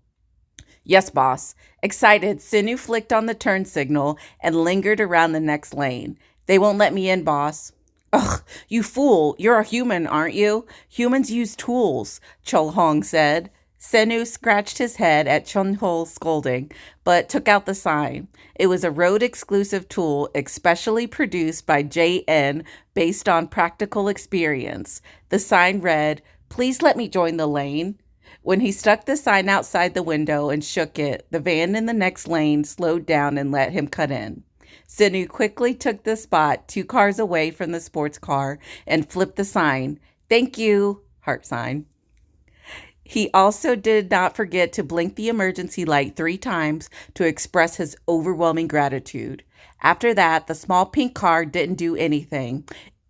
[SPEAKER 1] Yes, boss. Excited, Sinu flicked on the turn signal and lingered around the next lane. They won't let me in, boss. Ugh, you fool. You're a human, aren't you? Humans use tools, Chol-hong said. Senu scratched his head at Chun-ho's scolding, but took out the sign. It was a road-exclusive tool especially produced by JN based on practical experience. The sign read, "Please let me join the lane." When he stuck the sign outside the window and shook it, the van in the next lane slowed down and let him cut in. Senu quickly took the spot 2 cars away from the sports car and flipped the sign. Thank you, heart sign. He also did not forget to blink the emergency light 3 times to express his overwhelming gratitude. After that, the small pink car didn't do anything.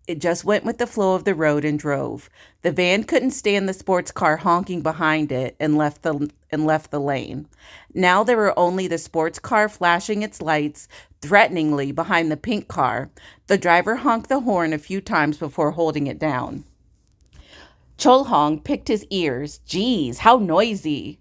[SPEAKER 1] It just went with the flow of the road and drove. The van couldn't stand the sports car honking behind it and left the lane. Now there were only the sports car flashing its lights threateningly behind the pink car. The driver honked the horn a few times before holding it down. Chol-hong picked his ears. Geez, how noisy.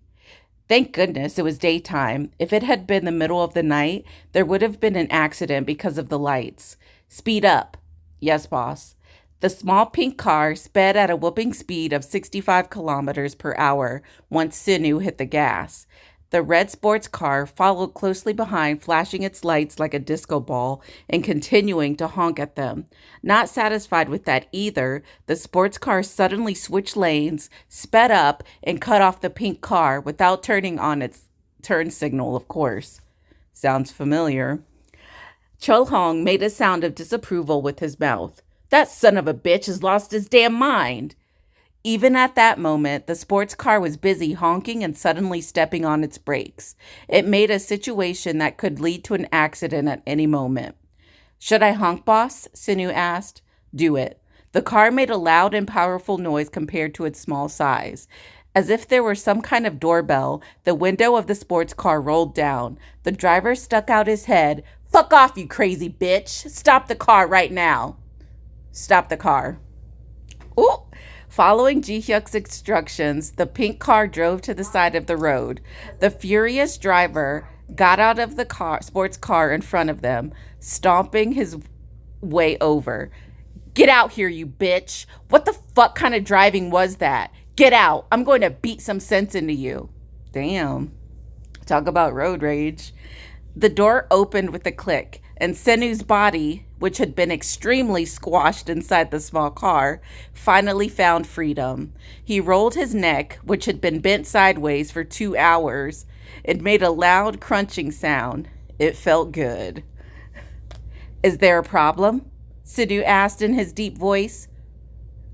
[SPEAKER 1] Thank goodness it was daytime. If it had been the middle of the night, there would have been an accident because of the lights. Speed up. Yes, boss. The small pink car sped at a whooping speed of 65 kilometers per hour once Sinu hit the gas. The red sports car followed closely behind, flashing its lights like a disco ball and continuing to honk at them. Not satisfied with that either, the sports car suddenly switched lanes, sped up, and cut off the pink car without turning on its turn signal, of course. Sounds familiar. Chol-hong made a sound of disapproval with his mouth. That son of a bitch has lost his damn mind. Even at that moment, the sports car was busy honking and suddenly stepping on its brakes. It made a situation that could lead to an accident at any moment. Should I honk, boss? Sinu asked. Do it. The car made a loud and powerful noise compared to its small size. As if there were some kind of doorbell, the window of the sports car rolled down. The driver stuck out his head. Fuck off, you crazy bitch. Stop the car right now. Stop the car. Ooh. Following Ji-hyuk's instructions, the pink car drove to the side of the road. The furious driver got out of the sports car in front of them, stomping his way over. Get out here, you bitch. What the fuck kind of driving was that? Get out. I'm going to beat some sense into you. Damn. Talk about road rage. The door opened with a click, and Senu's body, which had been extremely squashed inside the small car, finally found freedom. He rolled his neck, which had been bent sideways for 2 hours. It made a loud crunching sound. It felt good. Is there a problem? Sidhu asked in his deep voice.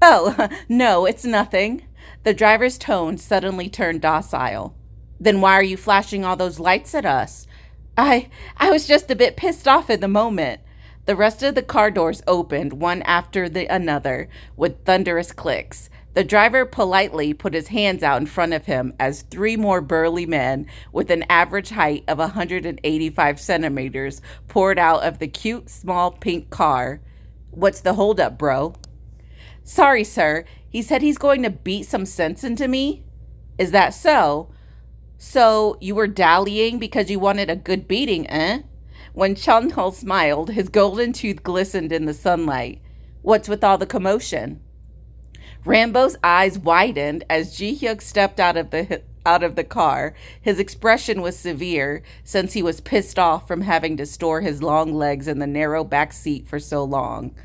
[SPEAKER 1] Oh, no, it's nothing. The driver's tone suddenly turned docile. Then why are you flashing all those lights at us? I was just a bit pissed off in the moment. The rest of the car doors opened, one after the another, with thunderous clicks. The driver politely put his hands out in front of him as 3 more burly men with an average height of 185 centimeters poured out of the cute, small pink car. What's the holdup, bro? Sorry, sir. He said he's going to beat some sense into me. Is that so? So you were dallying because you wanted a good beating, eh? When Chun-Ho smiled, his golden tooth glistened in the sunlight. What's with all the commotion? Rambo's eyes widened as Ji-hyuk stepped out of the car. His expression was severe, since he was pissed off from having to store his long legs in the narrow back seat for so long.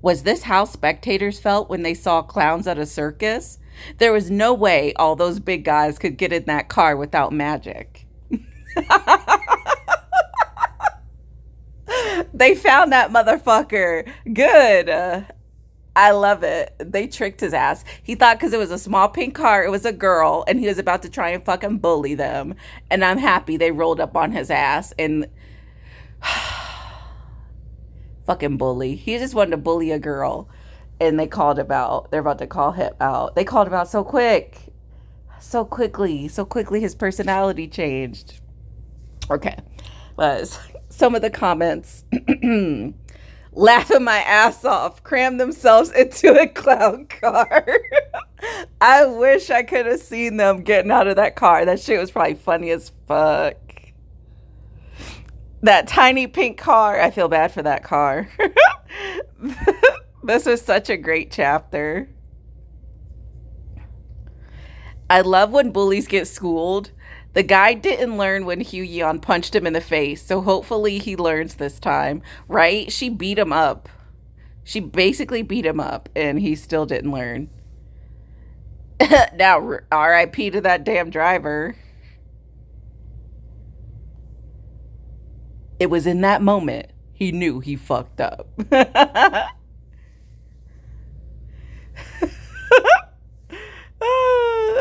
[SPEAKER 1] Was this how spectators felt when they saw clowns at a circus? There was no way all those big guys could get in that car without magic. They found that motherfucker. Good. I love it. They tricked his ass. He thought because it was a small pink car, it was a girl, and he was about to try and fucking bully them. And I'm happy they rolled up on his ass and fucking bully. He just wanted to bully a girl, and they called him out. They're about to call him out. They called him out so quick. So quickly his personality changed. Okay. But some of the comments. Laughing my ass off, cram themselves into a clown car. I wish I could have seen them getting out of that car. That shit was probably funny as fuck. That tiny pink car. I feel bad for that car. This was such a great chapter. I love when bullies get schooled. The guy didn't learn when Hyo-yeon punched him in the face, so hopefully he learns this time, right? She beat him up. She basically beat him up, and he still didn't learn. Now, R.I.P. to that damn driver. It was in that moment he knew he fucked up.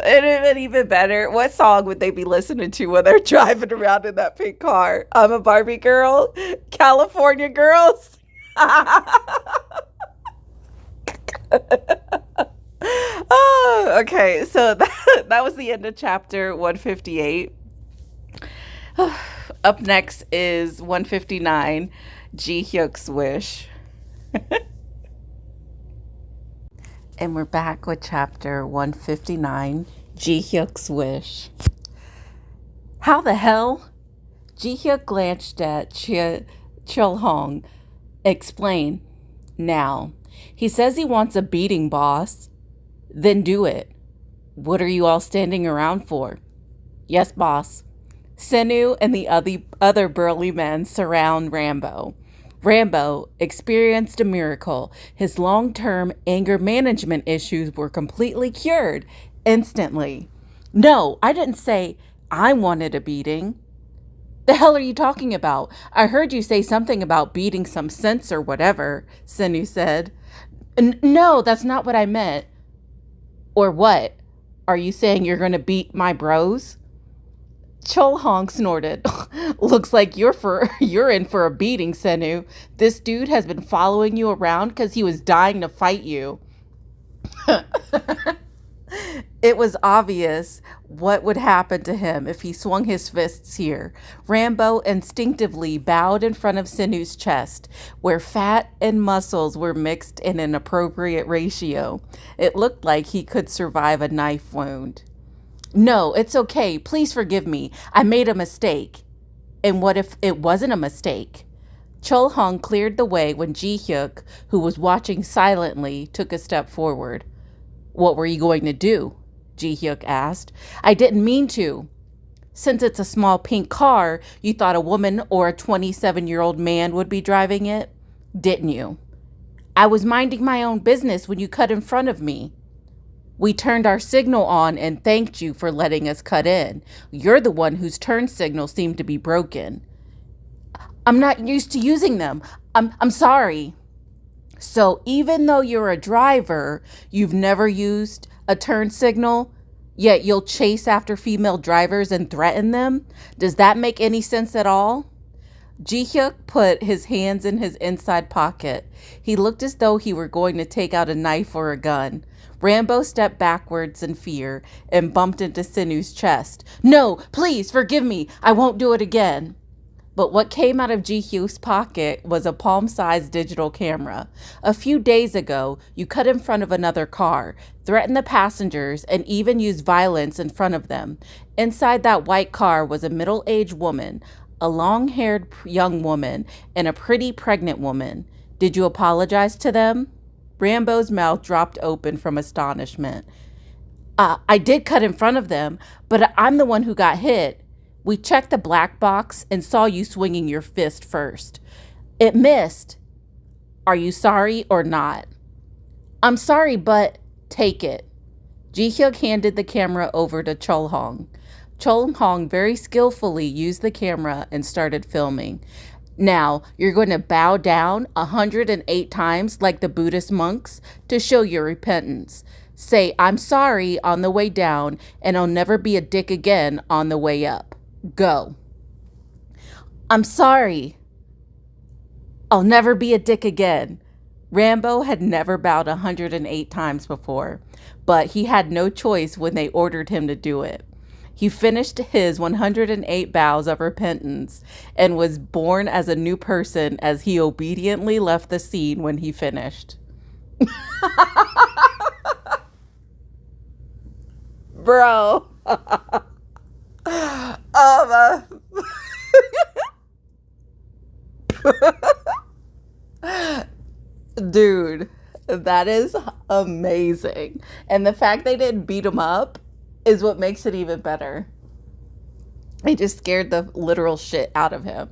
[SPEAKER 1] It'd have been even better. What song would they be listening to when they're driving around in that pink car? I'm a Barbie girl. California girls. Oh, okay. So that was the end of chapter 158. Up next is 159, Ji-hyuk's wish. And we're back with chapter 159, Ji-hyuk's wish. How the hell? Ji-hyuk glanced at Chul-hong. Explain. Now. He says he wants a beating, boss. Then do it. What are you all standing around for? Yes, boss. Senu and the other burly men surround Rambo. Rambo experienced a miracle. His long-term anger management issues were completely cured instantly. No, I didn't say I wanted a beating. The hell are you talking about? I heard you say something about beating some sense or whatever, Senu said. No, that's not what I meant. Or what? Are you saying you're going to beat my bros? Chol Hong snorted. Looks like you're in for a beating, Senu. This dude has been following you around because he was dying to fight you. It was obvious what would happen to him if he swung his fists here. Rambo instinctively bowed in front of Sinu's chest, where fat and muscles were mixed in an appropriate ratio. It looked like he could survive a knife wound. No, it's okay. Please forgive me. I made a mistake. And what if it wasn't a mistake? Chol Hong cleared the way when Ji Hyuk, who was watching silently, took a step forward. What were you going to do? Ji Hyuk asked. I didn't mean to. Since it's a small pink car, you thought a woman or a 27-year-old man would be driving it? Didn't you? I was minding my own business when you cut in front of me. We turned our signal on and thanked you for letting us cut in. You're the one whose turn signal seemed to be broken. I'm not used to using them. I'm sorry. So even though you're a driver, you've never used a turn signal, yet you'll chase after female drivers and threaten them? Does that make any sense at all? Ji Hyuk put his hands in his inside pocket. He looked as though he were going to take out a knife or a gun. Rambo stepped backwards in fear and bumped into Sinu's chest. No, please, forgive me. I won't do it again. But what came out of Ji Hyuk's pocket was a palm-sized digital camera. A few days ago, you cut in front of another car, threatened the passengers, and even used violence in front of them. Inside that white car was a middle-aged woman, a long-haired young woman, and a pretty pregnant woman. Did you apologize to them? Rambo's mouth dropped open from astonishment. I did cut in front of them, but I'm the one who got hit. We checked the black box and saw you swinging your fist first. It missed. Are you sorry or not? I'm sorry, but take it. Ji Hyuk handed the camera over to Chol Hong. Chol Hong very skillfully used the camera and started filming. Now, you're going to bow down 108 times like the Buddhist monks to show your repentance. Say, I'm sorry on the way down, and I'll never be a dick again on the way up. Go. I'm sorry. I'll never be a dick again. Rambo had never bowed 108 times before, but he had no choice when they ordered him to do it. He finished his 108 bows of repentance and was born as a new person as he obediently left the scene when he finished. Bro. Oh my. Dude, that is amazing. And the fact they didn't beat him up is what makes it even better. It just scared the literal shit out of him.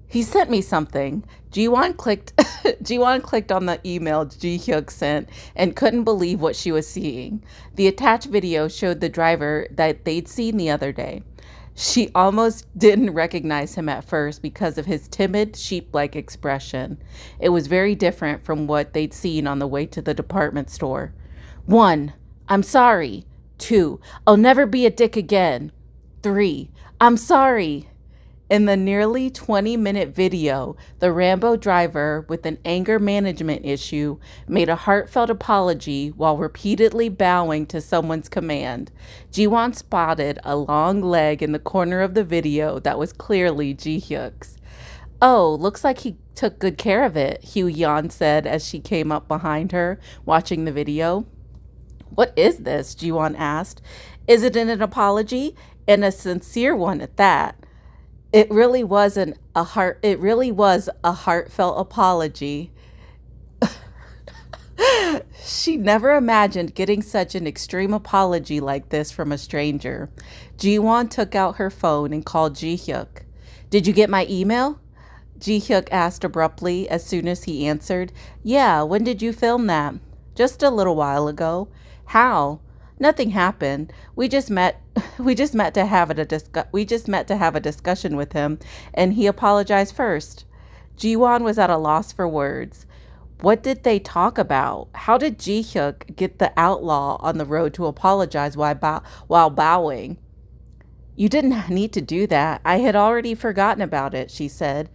[SPEAKER 1] He sent me something. Jiwon clicked on the email Ji Hyuk sent and couldn't believe what she was seeing. The attached video showed the driver that they'd seen the other day. She almost didn't recognize him at first because of his timid, sheep-like expression. It was very different from what they'd seen on the way to the department store. 1. I'm sorry. 2. I'll never be a dick again. 3. I'm sorry. In the nearly 20-minute video, the Rambo driver with an anger management issue made a heartfelt apology while repeatedly bowing to someone's command. Jiwon spotted a long leg in the corner of the video that was clearly Ji Hyuk's. Oh, looks like he took good care of it, Hugh Yeon said as she came up behind her, watching the video. What is this? Jiwon asked. Is it an apology? And a sincere one at that. It really was a heartfelt apology. She never imagined getting such an extreme apology like this from a stranger. Jiwon took out her phone and called Ji Hyuk. Did you get my email? Ji Hyuk asked abruptly as soon as he answered. Yeah, when did you film that? Just a little while ago. How? Nothing happened. We just met to have a discussion with him, and he apologized first. Jiwon was at a loss for words. What did they talk about? How did Ji Hyuk get the outlaw on the road to apologize while bowing? You didn't need to do that. I had already forgotten about it, she said.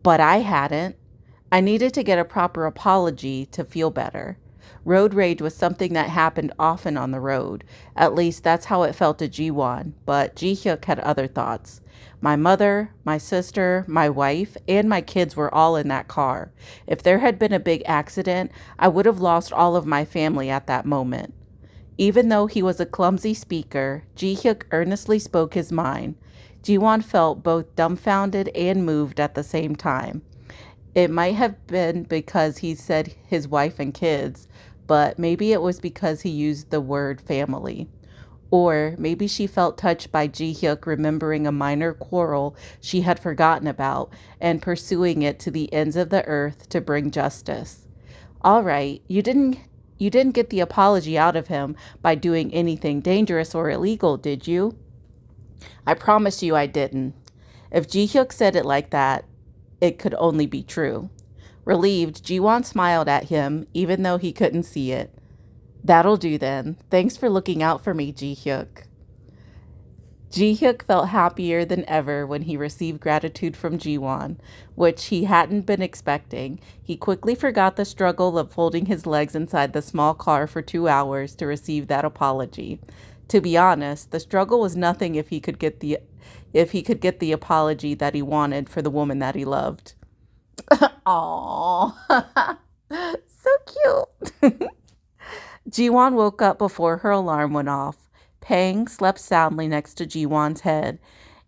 [SPEAKER 1] But I hadn't. I needed to get a proper apology to feel better. Road rage was something that happened often on the road. At least that's how it felt to Jiwon, but Ji Hyuk had other thoughts. My mother, my sister, my wife, and my kids were all in that car. If there had been a big accident, I would have lost all of my family at that moment. Even though he was a clumsy speaker, Ji Hyuk earnestly spoke his mind. Jiwon felt both dumbfounded and moved at the same time. It might have been because he said his wife and kids, but maybe it was because he used the word family. Or maybe she felt touched by Ji Hyuk remembering a minor quarrel she had forgotten about and pursuing it to the ends of the earth to bring justice. All right, you didn't get the apology out of him by doing anything dangerous or illegal, did you? I promise you I didn't. If Ji Hyuk said it like that, it could only be true. Relieved, Jiwon smiled at him, even though he couldn't see it. That'll do then. Thanks for looking out for me, Ji Hyuk. Ji Hyuk felt happier than ever when he received gratitude from Jiwon, which he hadn't been expecting. He quickly forgot the struggle of folding his legs inside the small car for 2 hours to receive that apology. To be honest, the struggle was nothing if he could get the apology that he wanted for the woman that he loved. Aww, so cute. Jiwon woke up before her alarm went off. Pang slept soundly next to Jiwon's head,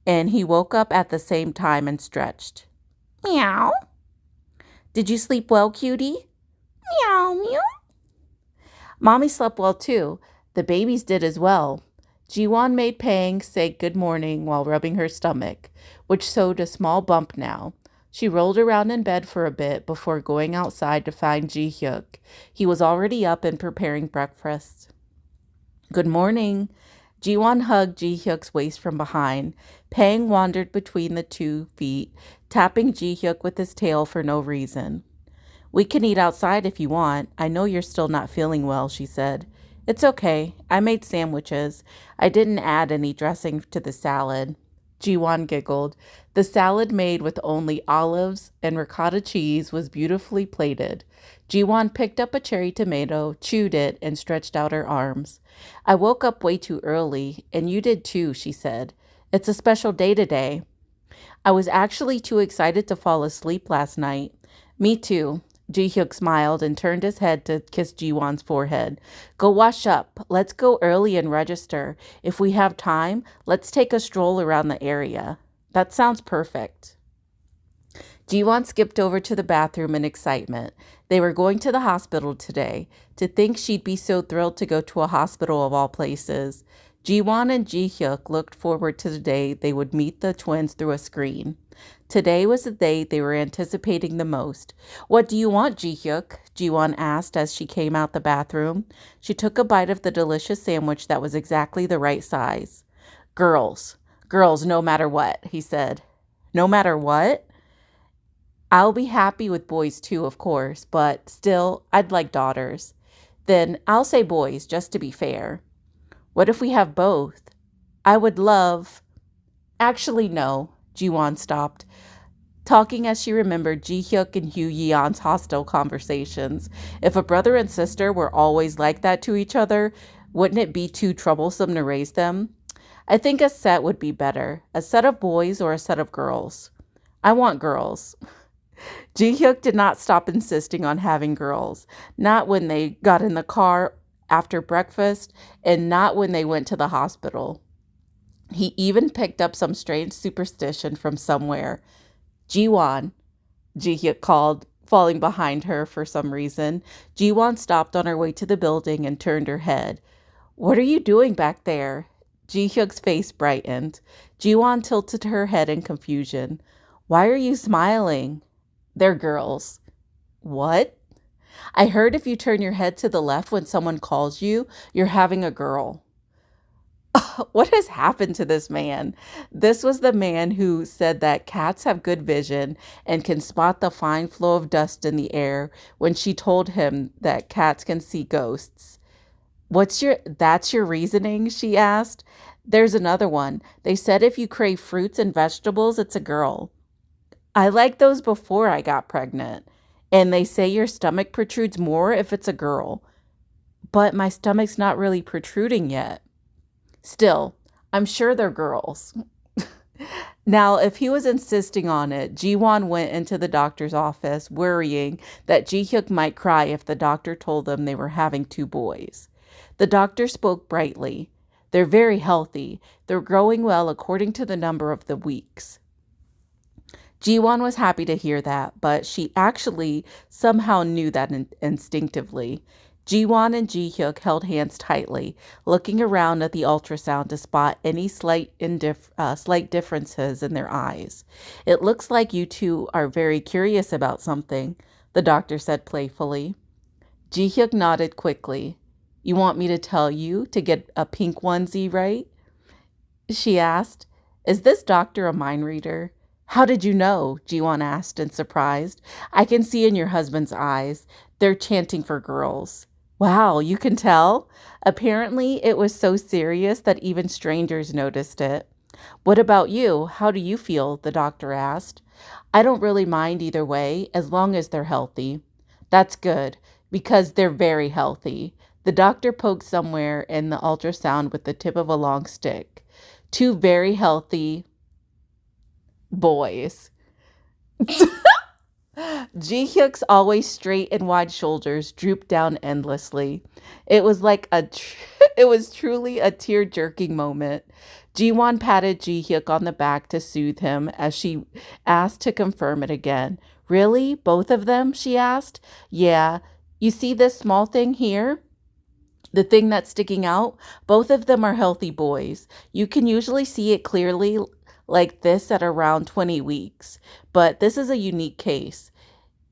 [SPEAKER 1] and he woke up at the same time and stretched. Meow. Did you sleep well, cutie? Meow, meow. Mommy slept well too. The babies did as well. Jiwon made Pang say good morning while rubbing her stomach, which showed a small bump now. She rolled around in bed for a bit before going outside to find Ji Hyuk. He was already up and preparing breakfast. Good morning. Jiwon hugged Ji Hyuk's waist from behind. Pang wandered between the 2 feet, tapping Ji Hyuk with his tail for no reason. We can eat outside if you want. I know you're still not feeling well, she said. It's okay. I made sandwiches. I didn't add any dressing to the salad. Jiwon giggled. The salad made with only olives and ricotta cheese was beautifully plated. Jiwon picked up a cherry tomato, chewed it, and stretched out her arms. I woke up way too early, and you did too, she said. It's a special day today. I was actually too excited to fall asleep last night. Me too. Ji Hyuk smiled and turned his head to kiss Jiwon's forehead. Go wash up. Let's go early and register. If we have time, let's take a stroll around the area. That sounds perfect. Jiwon skipped over to the bathroom in excitement. They were going to the hospital today. To think she'd be so thrilled to go to a hospital of all places. Jiwon and Ji Hyuk looked forward to the day they would meet the twins through a screen. Today was the day they were anticipating the most. What do you want, Ji Hyuk? Jiwon asked as she came out the bathroom. She took a bite of the delicious sandwich that was exactly the right size. Girls. Girls no matter what, he said. No matter what? I'll be happy with boys too, of course, but still, I'd like daughters. Then I'll say boys, just to be fair. What if we have both? I would love... Actually, no. Jiwon stopped, talking as she remembered Ji Hyuk and Hugh Yeon's hostile conversations. If a brother and sister were always like that to each other, wouldn't it be too troublesome to raise them? I think a set would be better. A set of boys or a set of girls. I want girls. Ji Hyuk did not stop insisting on having girls. Not when they got in the car after breakfast, and not when they went to the hospital. He even picked up some strange superstition from somewhere. Jiwon, Ji Hyuk called, falling behind her for some reason. Jiwon stopped on her way to the building and turned her head. What are you doing back there? Ji Hyuk's face brightened. Jiwon tilted her head in confusion. Why are you smiling? They're girls. What? I heard if you turn your head to the left when someone calls you, you're having a girl. What has happened to this man? This was the man who said that cats have good vision and can spot the fine flow of dust in the air when she told him that cats can see ghosts. That's your reasoning? She asked. There's another one. They said if you crave fruits and vegetables, it's a girl. I liked those before I got pregnant. And they say your stomach protrudes more if it's a girl. But my stomach's not really protruding yet. Still, I'm sure they're girls. Now, if he was insisting on it, Jiwon went into the doctor's office, worrying that Ji-hyuk might cry if the doctor told them they were having two boys. The doctor spoke brightly. They're very healthy. They're growing well according to the number of the weeks. Jiwon was happy to hear that, but she actually somehow knew that instinctively. Jiwon and Ji-hyuk held hands tightly, looking around at the ultrasound to spot any slight differences in their eyes. It looks like you two are very curious about something, the doctor said playfully. Ji-hyuk nodded quickly. You want me to tell you to get a pink onesie, right? She asked. Is this doctor a mind reader? How did you know? Jiwon asked in surprise. I can see in your husband's eyes. They're chanting for girls. Wow, you can tell? Apparently, it was so serious that even strangers noticed it. What about you? How do you feel? The doctor asked. I don't really mind either way, as long as they're healthy. That's good, because they're very healthy. The doctor poked somewhere in the ultrasound with the tip of a long stick. Two very healthy boys. Ji-hyuk's always straight and wide shoulders drooped down endlessly. It was it was truly a tear-jerking moment. Jiwon patted Ji-hyuk on the back to soothe him as she asked to confirm it again. Really? Both of them? She asked. Yeah. You see this small thing here? The thing that's sticking out? Both of them are healthy boys. You can usually see it clearly like this at around 20 weeks, but this is a unique case.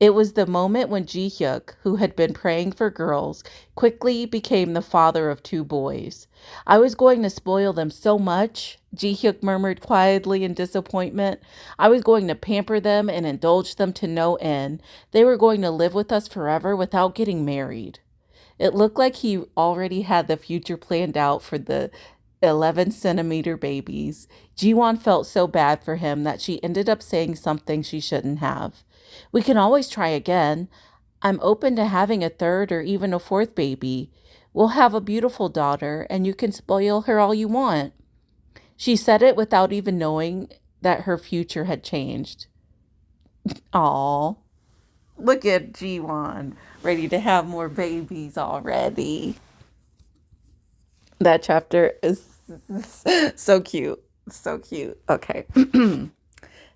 [SPEAKER 1] It was the moment when Ji-hyuk, who had been praying for girls, quickly became the father of two boys. I was going to spoil them so much, Ji-hyuk murmured quietly in disappointment. I was going to pamper them and indulge them to no end. They were going to live with us forever without getting married. It looked like he already had the future planned out for the 11-centimeter babies. Jiwon felt so bad for him that she ended up saying something she shouldn't have. We can always try again. I'm open to having a third or even a fourth baby. We'll have a beautiful daughter, and you can spoil her all you want. She said it without even knowing that her future had changed. Aw. Look at Jiwon, ready to have more babies already. That chapter is so cute. So cute. Okay.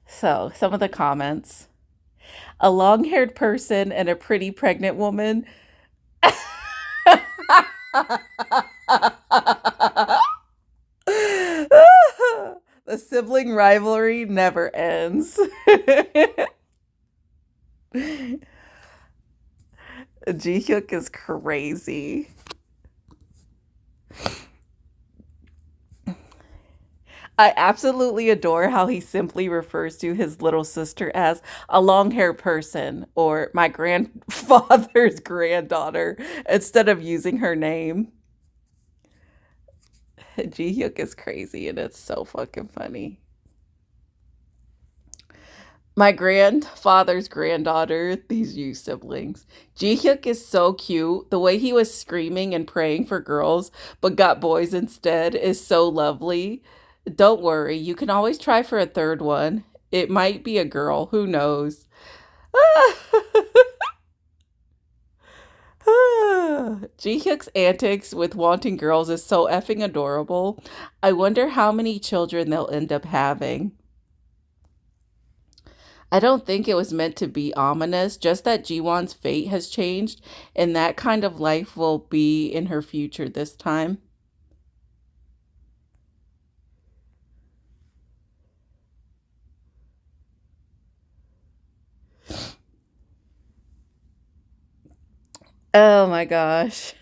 [SPEAKER 1] So, some of the comments. A long-haired person and a pretty pregnant woman. The sibling rivalry never ends. Ji-hyuk is crazy. I absolutely adore how he simply refers to his little sister as a long-haired person or my grandfather's granddaughter instead of using her name. Ji-hyuk is crazy and it's so fucking funny. My grandfather's granddaughter, these you siblings. Ji-hyuk is so cute. The way he was screaming and praying for girls, but got boys instead is so lovely. Don't worry, you can always try for a third one. It might be a girl, who knows? Ji-hyuk's antics with wanting girls is so effing adorable. I wonder how many children they'll end up having. I don't think it was meant to be ominous, just that Jiwon's fate has changed, and that kind of life will be in her future this time. Oh my gosh.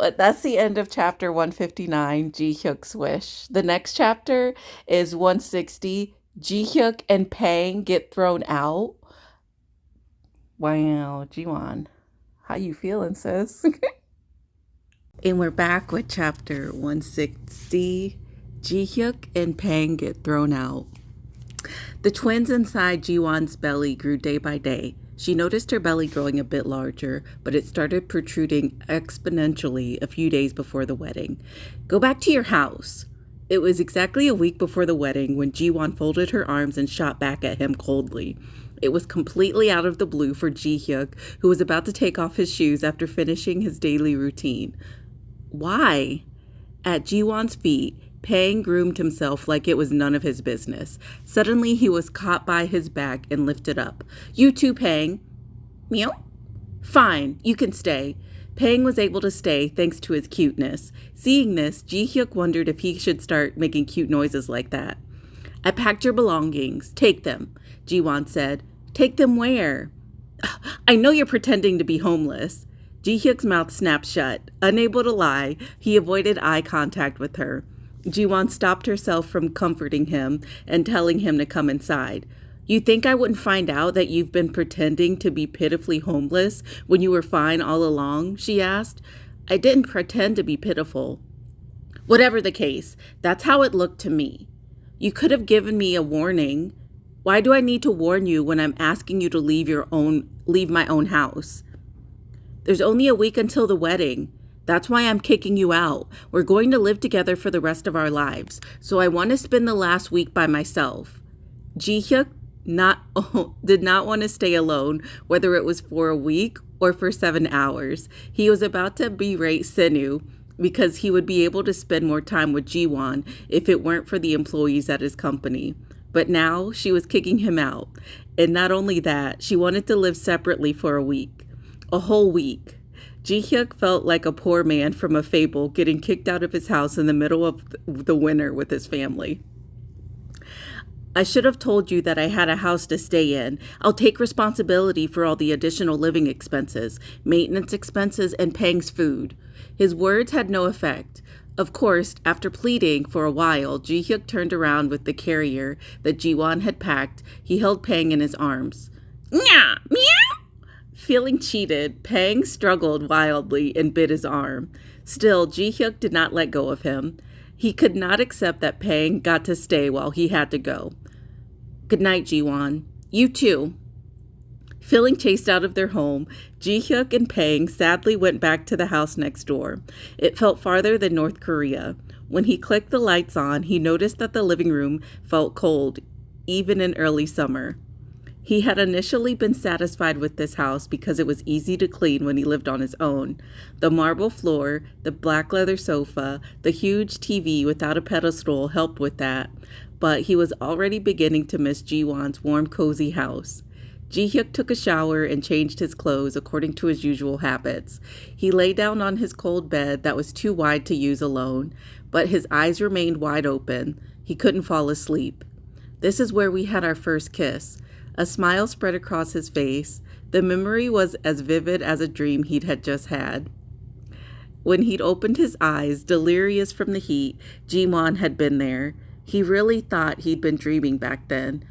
[SPEAKER 1] That's the end of chapter 159, Ji Hyuk's wish. The next chapter is 160, Ji Hyuk and Pang get thrown out. Wow, Jiwon, how you feeling, sis? And we're back with chapter 160, Ji Hyuk and Pang get thrown out. The twins inside Jiwon's belly grew day by day. She noticed her belly growing a bit larger, but it started protruding exponentially a few days before the wedding. Go back to your house. It was exactly a week before the wedding when Jiwon folded her arms and shot back at him coldly. It was completely out of the blue for Ji Hyuk, who was about to take off his shoes after finishing his daily routine. Why? At Jiwon's feet, Pang groomed himself like it was none of his business. Suddenly, he was caught by his back and lifted up. You too, Pang. Meow. Fine, you can stay. Pang was able to stay thanks to his cuteness. Seeing this, Ji Hyuk wondered if he should start making cute noises like that. I packed your belongings. Take them, Jiwon said. Take them where? I know you're pretending to be homeless. Ji Hyuk's mouth snapped shut. Unable to lie, he avoided eye contact with her. Jiwon stopped herself from comforting him and telling him to come inside. You think I wouldn't find out that you've been pretending to be pitifully homeless when you were fine all along? She asked. I didn't pretend to be pitiful. Whatever the case, that's how it looked to me. You could have given me a warning. Why do I need to warn you when I'm asking you to leave my own house? There's only a week until the wedding. That's why I'm kicking you out. We're going to live together for the rest of our lives, so I want to spend the last week by myself. Ji Hyuk did not want to stay alone, whether it was for a week or for 7 hours. He was about to berate Senu because he would be able to spend more time with Jiwon if it weren't for the employees at his company. But now she was kicking him out. And not only that, she wanted to live separately for a week. A whole week. Ji Hyuk felt like a poor man from a fable getting kicked out of his house in the middle of the winter with his family. I should have told you that I had a house to stay in. I'll take responsibility for all the additional living expenses, maintenance expenses, and Pang's food. His words had no effect. Of course, after pleading for a while, Ji Hyuk turned around with the carrier that Jiwon had packed. He held Pang in his arms. Nya, meow! Feeling cheated, Pang struggled wildly and bit his arm. Still, Ji Hyuk did not let go of him. He could not accept that Pang got to stay while he had to go. Good night, Jiwon. You too. Feeling chased out of their home, Ji Hyuk and Pang sadly went back to the house next door. It felt farther than North Korea. When he clicked the lights on, he noticed that the living room felt cold, even in early summer. He had initially been satisfied with this house because it was easy to clean when he lived on his own. The marble floor, the black leather sofa, the huge TV without a pedestal helped with that, but he was already beginning to miss Jiwon's warm, cozy house. Ji Hyuk took a shower and changed his clothes according to his usual habits. He lay down on his cold bed that was too wide to use alone, but his eyes remained wide open. He couldn't fall asleep. This is where we had our first kiss. A smile spread across his face. The memory was as vivid as a dream he'd had just had. When he'd opened his eyes, delirious from the heat, Jiwon had been there. He really thought he'd been dreaming back then.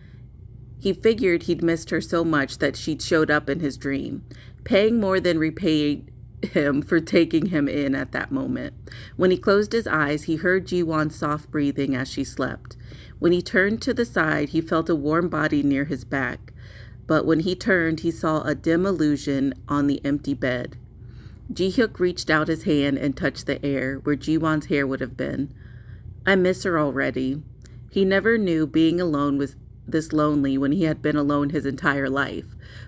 [SPEAKER 1] He figured he'd missed her so much that she'd showed up in his dream. Pang more than repaid him for taking him in at that moment. When he closed his eyes, he heard Jiwon's soft breathing as she slept. When he turned to the side, he felt a warm body near his back. But when he turned, he saw a dim illusion on the empty bed. Ji Hyuk reached out his hand and touched the air where Jiwon's hair would have been. I miss her already. He never knew being alone was this lonely when he had been alone his entire life.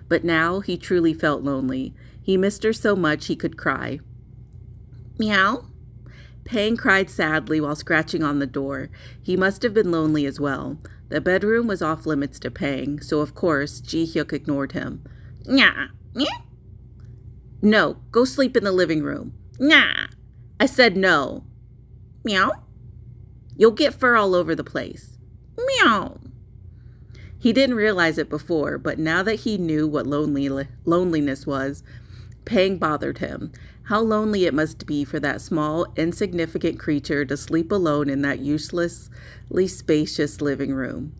[SPEAKER 1] But now he truly felt lonely. He missed her so much he could cry. Meow? Pang cried sadly while scratching on the door. He must have been lonely as well. The bedroom was off limits to Pang, so of course Ji Hyuk ignored him. Nya, meow? No, go sleep in the living room. Nya, I said no. Meow? You'll get fur all over the place. Meow. He didn't realize it before, but now that he knew what loneliness was, Pang bothered him. How lonely it must be for that small, insignificant creature to sleep alone in that uselessly spacious living room.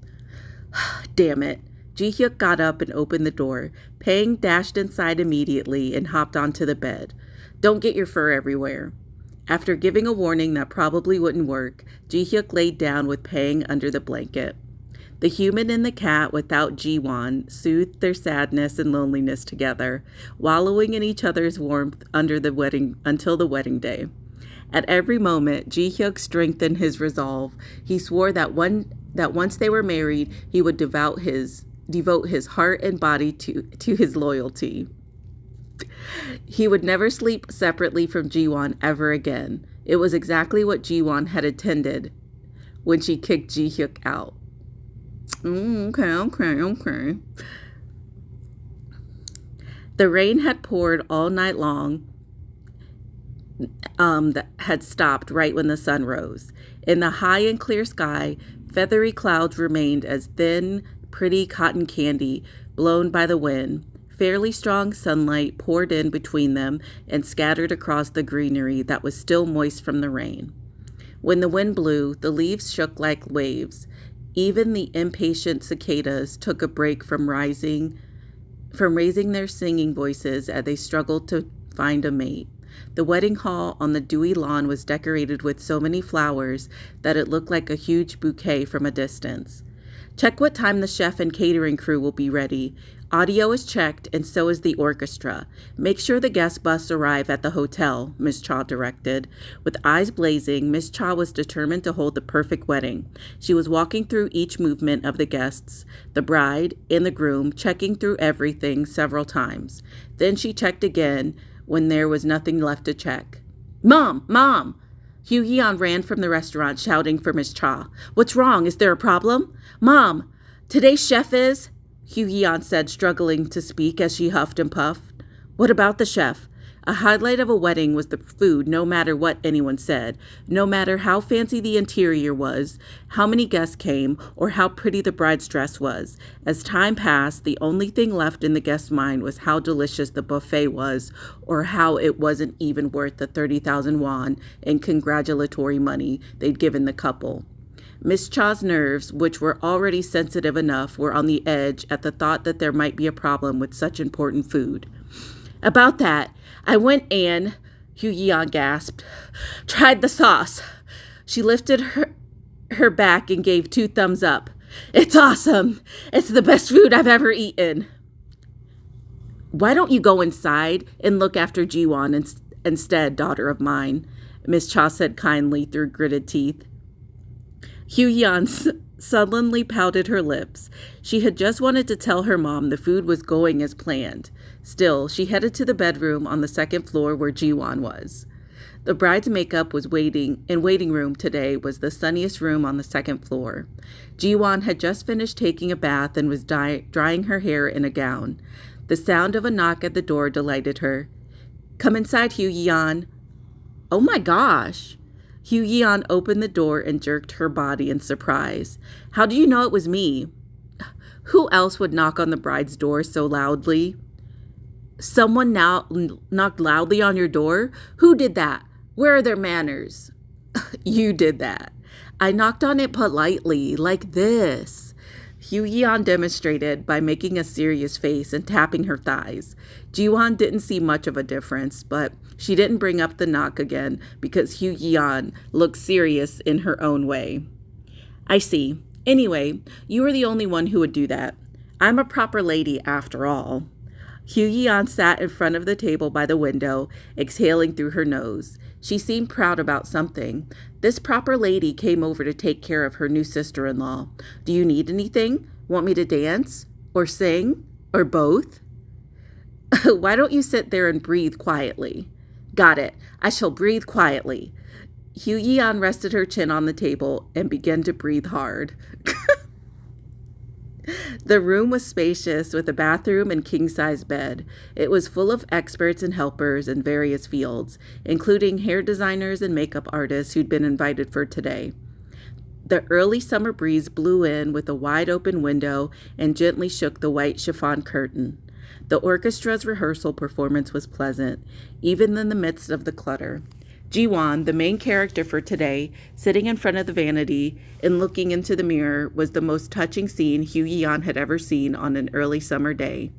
[SPEAKER 1] Damn it. Ji-hyuk got up and opened the door. Pang dashed inside immediately and hopped onto the bed. Don't get your fur everywhere. After giving a warning that probably wouldn't work, Ji-hyuk laid down with Pang under the blanket. The human and the cat without Ji-won soothed their sadness and loneliness together, wallowing in each other's warmth until the wedding day. At every moment, Ji-hyuk strengthened his resolve. He swore that once they were married, he would devote his heart and body to his loyalty. He would never sleep separately from Ji-won ever again. It was exactly what Ji-won had intended when she kicked Ji-hyuk out. Okay. The rain had poured all night long. That had stopped right when the sun rose. In the high and clear sky, feathery clouds remained as thin, pretty cotton candy blown by the wind. Fairly strong sunlight poured in between them and scattered across the greenery that was still moist from the rain. When the wind blew, the leaves shook like waves. Even the impatient cicadas took a break from raising their singing voices as they struggled to find a mate. The wedding hall on the dewy lawn was decorated with so many flowers that it looked like a huge bouquet from a distance. Check what time the chef and catering crew will be ready. Audio is checked, and so is the orchestra. Make sure the guest bus arrive at the hotel, Miss Cha directed. With eyes blazing, Miss Cha was determined to hold the perfect wedding. She was walking through each movement of the guests, the bride, and the groom, checking through everything several times. Then she checked again when there was nothing left to check. Mom! Mom! Hugh Yeon ran from the restaurant shouting for Miss Cha. What's wrong? Is there a problem? Mom! Today's chef is... Hugh Yeon said, struggling to speak as she huffed and puffed. What about the chef? A highlight of a wedding was the food, no matter what anyone said, no matter how fancy the interior was, how many guests came, or how pretty the bride's dress was. As time passed, the only thing left in the guest's mind was how delicious the buffet was, or how it wasn't even worth the 30,000 won in congratulatory money they'd given the couple. Miss Cha's nerves, which were already sensitive enough, were on the edge at the thought that there might be a problem with such important food. About that, I went and, Hugh Yeon gasped, tried the sauce. She lifted her back and gave 2 thumbs up. It's awesome. It's the best food I've ever eaten. Why don't you go inside and look after Ji-won instead, daughter of mine? Miss Cha said kindly through gritted teeth. Hugh Yeon sullenly pouted her lips. She had just wanted to tell her mom the food was going as planned. Still, she headed to the bedroom on the 2nd floor where Ji-won was. The bride's makeup was waiting room today was the sunniest room on the 2nd floor. Ji-won had just finished taking a bath and was drying her hair in a gown. The sound of a knock at the door delighted her. Come inside, Hugh Yeon. Oh my gosh. Hugh Yeon opened the door and jerked her body in surprise. How do you know it was me? Who else would knock on the bride's door so loudly? Someone now knocked loudly on your door? Who did that? Where are their manners? You did that. I knocked on it politely, like this. Hugh Yeon demonstrated by making a serious face and tapping her thighs. Ji-won didn't see much of a difference, but she didn't bring up the knock again because Hugh Yeon looked serious in her own way. I see. Anyway, you were the only one who would do that. I'm a proper lady after all. Hugh Yeon sat in front of the table by the window, exhaling through her nose. She seemed proud about something. This proper lady came over to take care of her new sister-in-law. Do you need anything? Want me to dance? Or sing? Or both? Why don't you sit there and breathe quietly? Got it. I shall breathe quietly. Hugh Yeon rested her chin on the table and began to breathe hard. The room was spacious with a bathroom and king-size bed. It was full of experts and helpers in various fields, including hair designers and makeup artists who'd been invited for today. The early summer breeze blew in with a wide open window and gently shook the white chiffon curtain. The orchestra's rehearsal performance was pleasant, even in the midst of the clutter. Jiwon, the main character for today, sitting in front of the vanity and looking into the mirror, was the most touching scene Hugh Yeon had ever seen on an early summer day.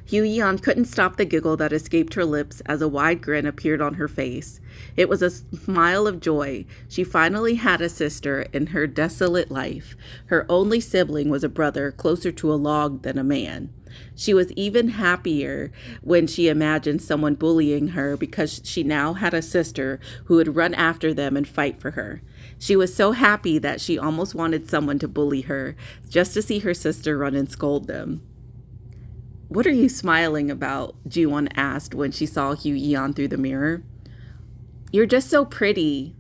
[SPEAKER 1] Hugh Yeon couldn't stop the giggle that escaped her lips as a wide grin appeared on her face. It was a smile of joy. She finally had a sister in her desolate life. Her only sibling was a brother, closer to a log than a man. She was even happier when she imagined someone bullying her because she now had a sister who would run after them and fight for her. She was so happy that she almost wanted someone to bully her, just to see her sister run and scold them. "What are you smiling about?" Jiwon asked when she saw Hugh Yeon through the mirror. "You're just so pretty."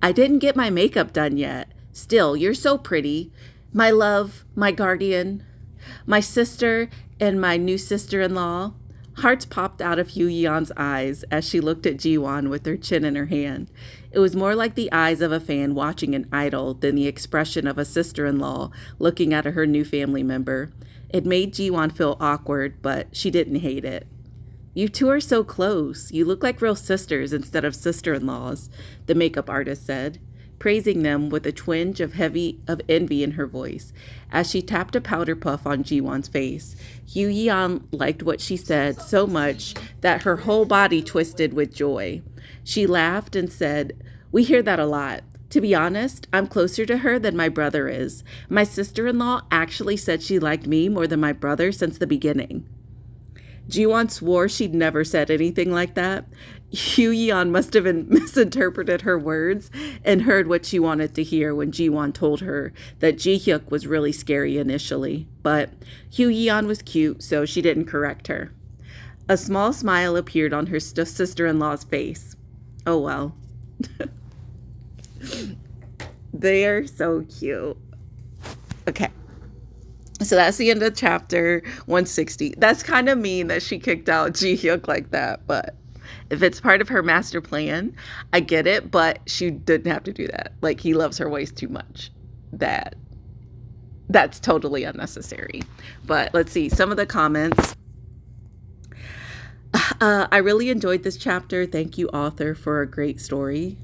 [SPEAKER 1] "I didn't get my makeup done yet. Still, you're so pretty. My love, my guardian, my sister, and my new sister-in-law." Hearts popped out of Hugh Yeon's eyes as she looked at Jiwon with her chin in her hand. It was more like the eyes of a fan watching an idol than the expression of a sister-in-law looking at her new family member. It made Jiwon feel awkward, but she didn't hate it. "You two are so close. You look like real sisters instead of sister-in-laws," the makeup artist said, praising them with a twinge of envy in her voice. As she tapped a powder puff on Jiwon's face, Hugh Yeon liked what she said so much that her whole body twisted with joy. She laughed and said, "We hear that a lot. To be honest, I'm closer to her than my brother is. My sister-in-law actually said she liked me more than my brother since the beginning." Jiwon swore she'd never said anything like that. Hugh Yeon must have misinterpreted her words and heard what she wanted to hear when Jiwon told her that Ji-hyuk was really scary initially. But Hugh Yeon was cute, so she didn't correct her. A small smile appeared on her sister-in-law's face. Oh well. They are so cute. Okay. So that's the end of chapter 160. That's kind of mean that she kicked out Ji-hyuk like that, but if it's part of her master plan, I get it, but she didn't have to do that. Like, he loves her ways too much. That's totally unnecessary. But let's see, some of the comments. I really enjoyed this chapter. Thank you, author, for a great story.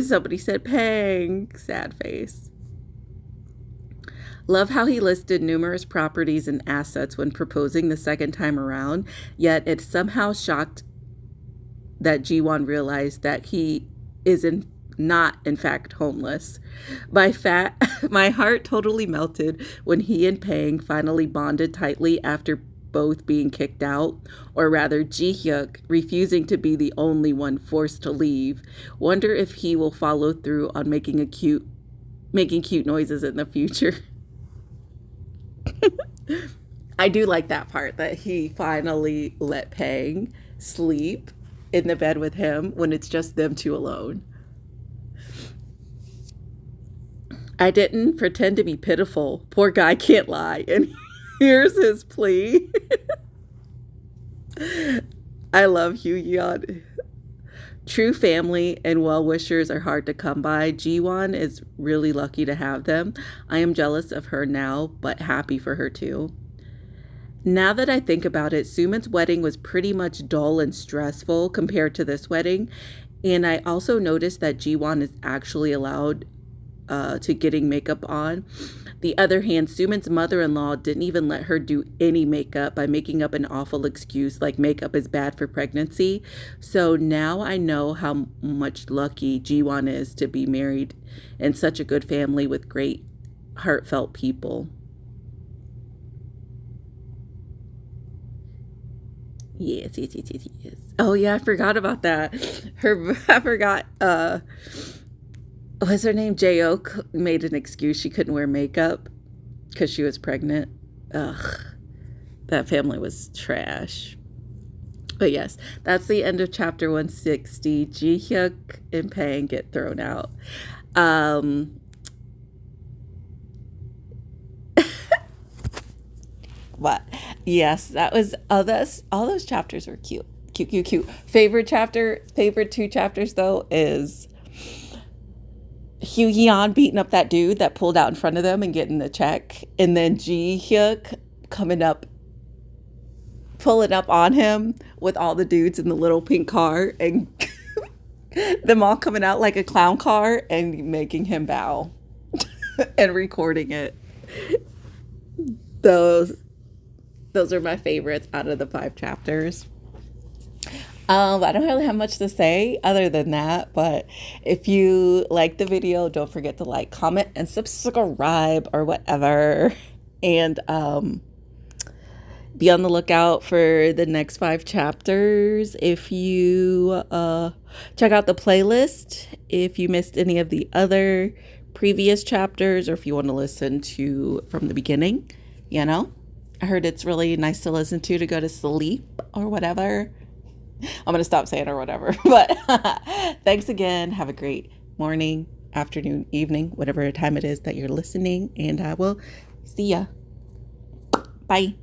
[SPEAKER 1] Somebody said, "Pang," sad face. Love how he listed numerous properties and assets when proposing the second time around, yet it somehow shocked that Jiwon realized that he is not in fact homeless. My heart totally melted when he and Pang finally bonded tightly after both being kicked out, or rather Ji-hyuk refusing to be the only one forced to leave. Wonder if he will follow through on making cute noises in the future. I do like that part, that he finally let Pang sleep in the bed with him when it's just them two alone. "I didn't pretend to be pitiful. Poor guy can't lie." And here's his plea. I love Hugh Yeon. True family and well-wishers are hard to come by. Jiwon is really lucky to have them. I am jealous of her now, but happy for her too. Now that I think about it, Sumin's wedding was pretty much dull and stressful compared to this wedding. And I also noticed that Jiwon is actually allowed to getting makeup on. The other hand, Sumin's mother-in-law didn't even let her do any makeup by making up an awful excuse like makeup is bad for pregnancy. So now I know how much lucky Jiwon is to be married in such a good family with great heartfelt people. Yes. Oh yeah, I forgot about that. What's her name? Jaeok made an excuse she couldn't wear makeup because she was pregnant. Ugh, that family was trash. But yes, that's the end of chapter 160. Ji-hyuk and Pang get thrown out. What? Yes, that was all those chapters were cute. Favorite two chapters though is Hugh Yeon beating up that dude that pulled out in front of them and getting the check, and then Ji-hyuk coming up pulling up on him with all the dudes in the little pink car and them all coming out like a clown car and making him bow and recording it. Those those are my favorites out of the 5 chapters. I don't really have much to say other than that, but if you like the video, don't forget to like, comment, and subscribe or whatever. And be on the lookout for the next 5 chapters. If you check out the playlist, if you missed any of the other previous chapters, or if you want to listen to from the beginning, I heard it's really nice to listen to go to sleep or whatever. I'm going to stop saying or whatever. But thanks again. Have a great morning, afternoon, evening, whatever time it is that you're listening. And I will see ya. Bye.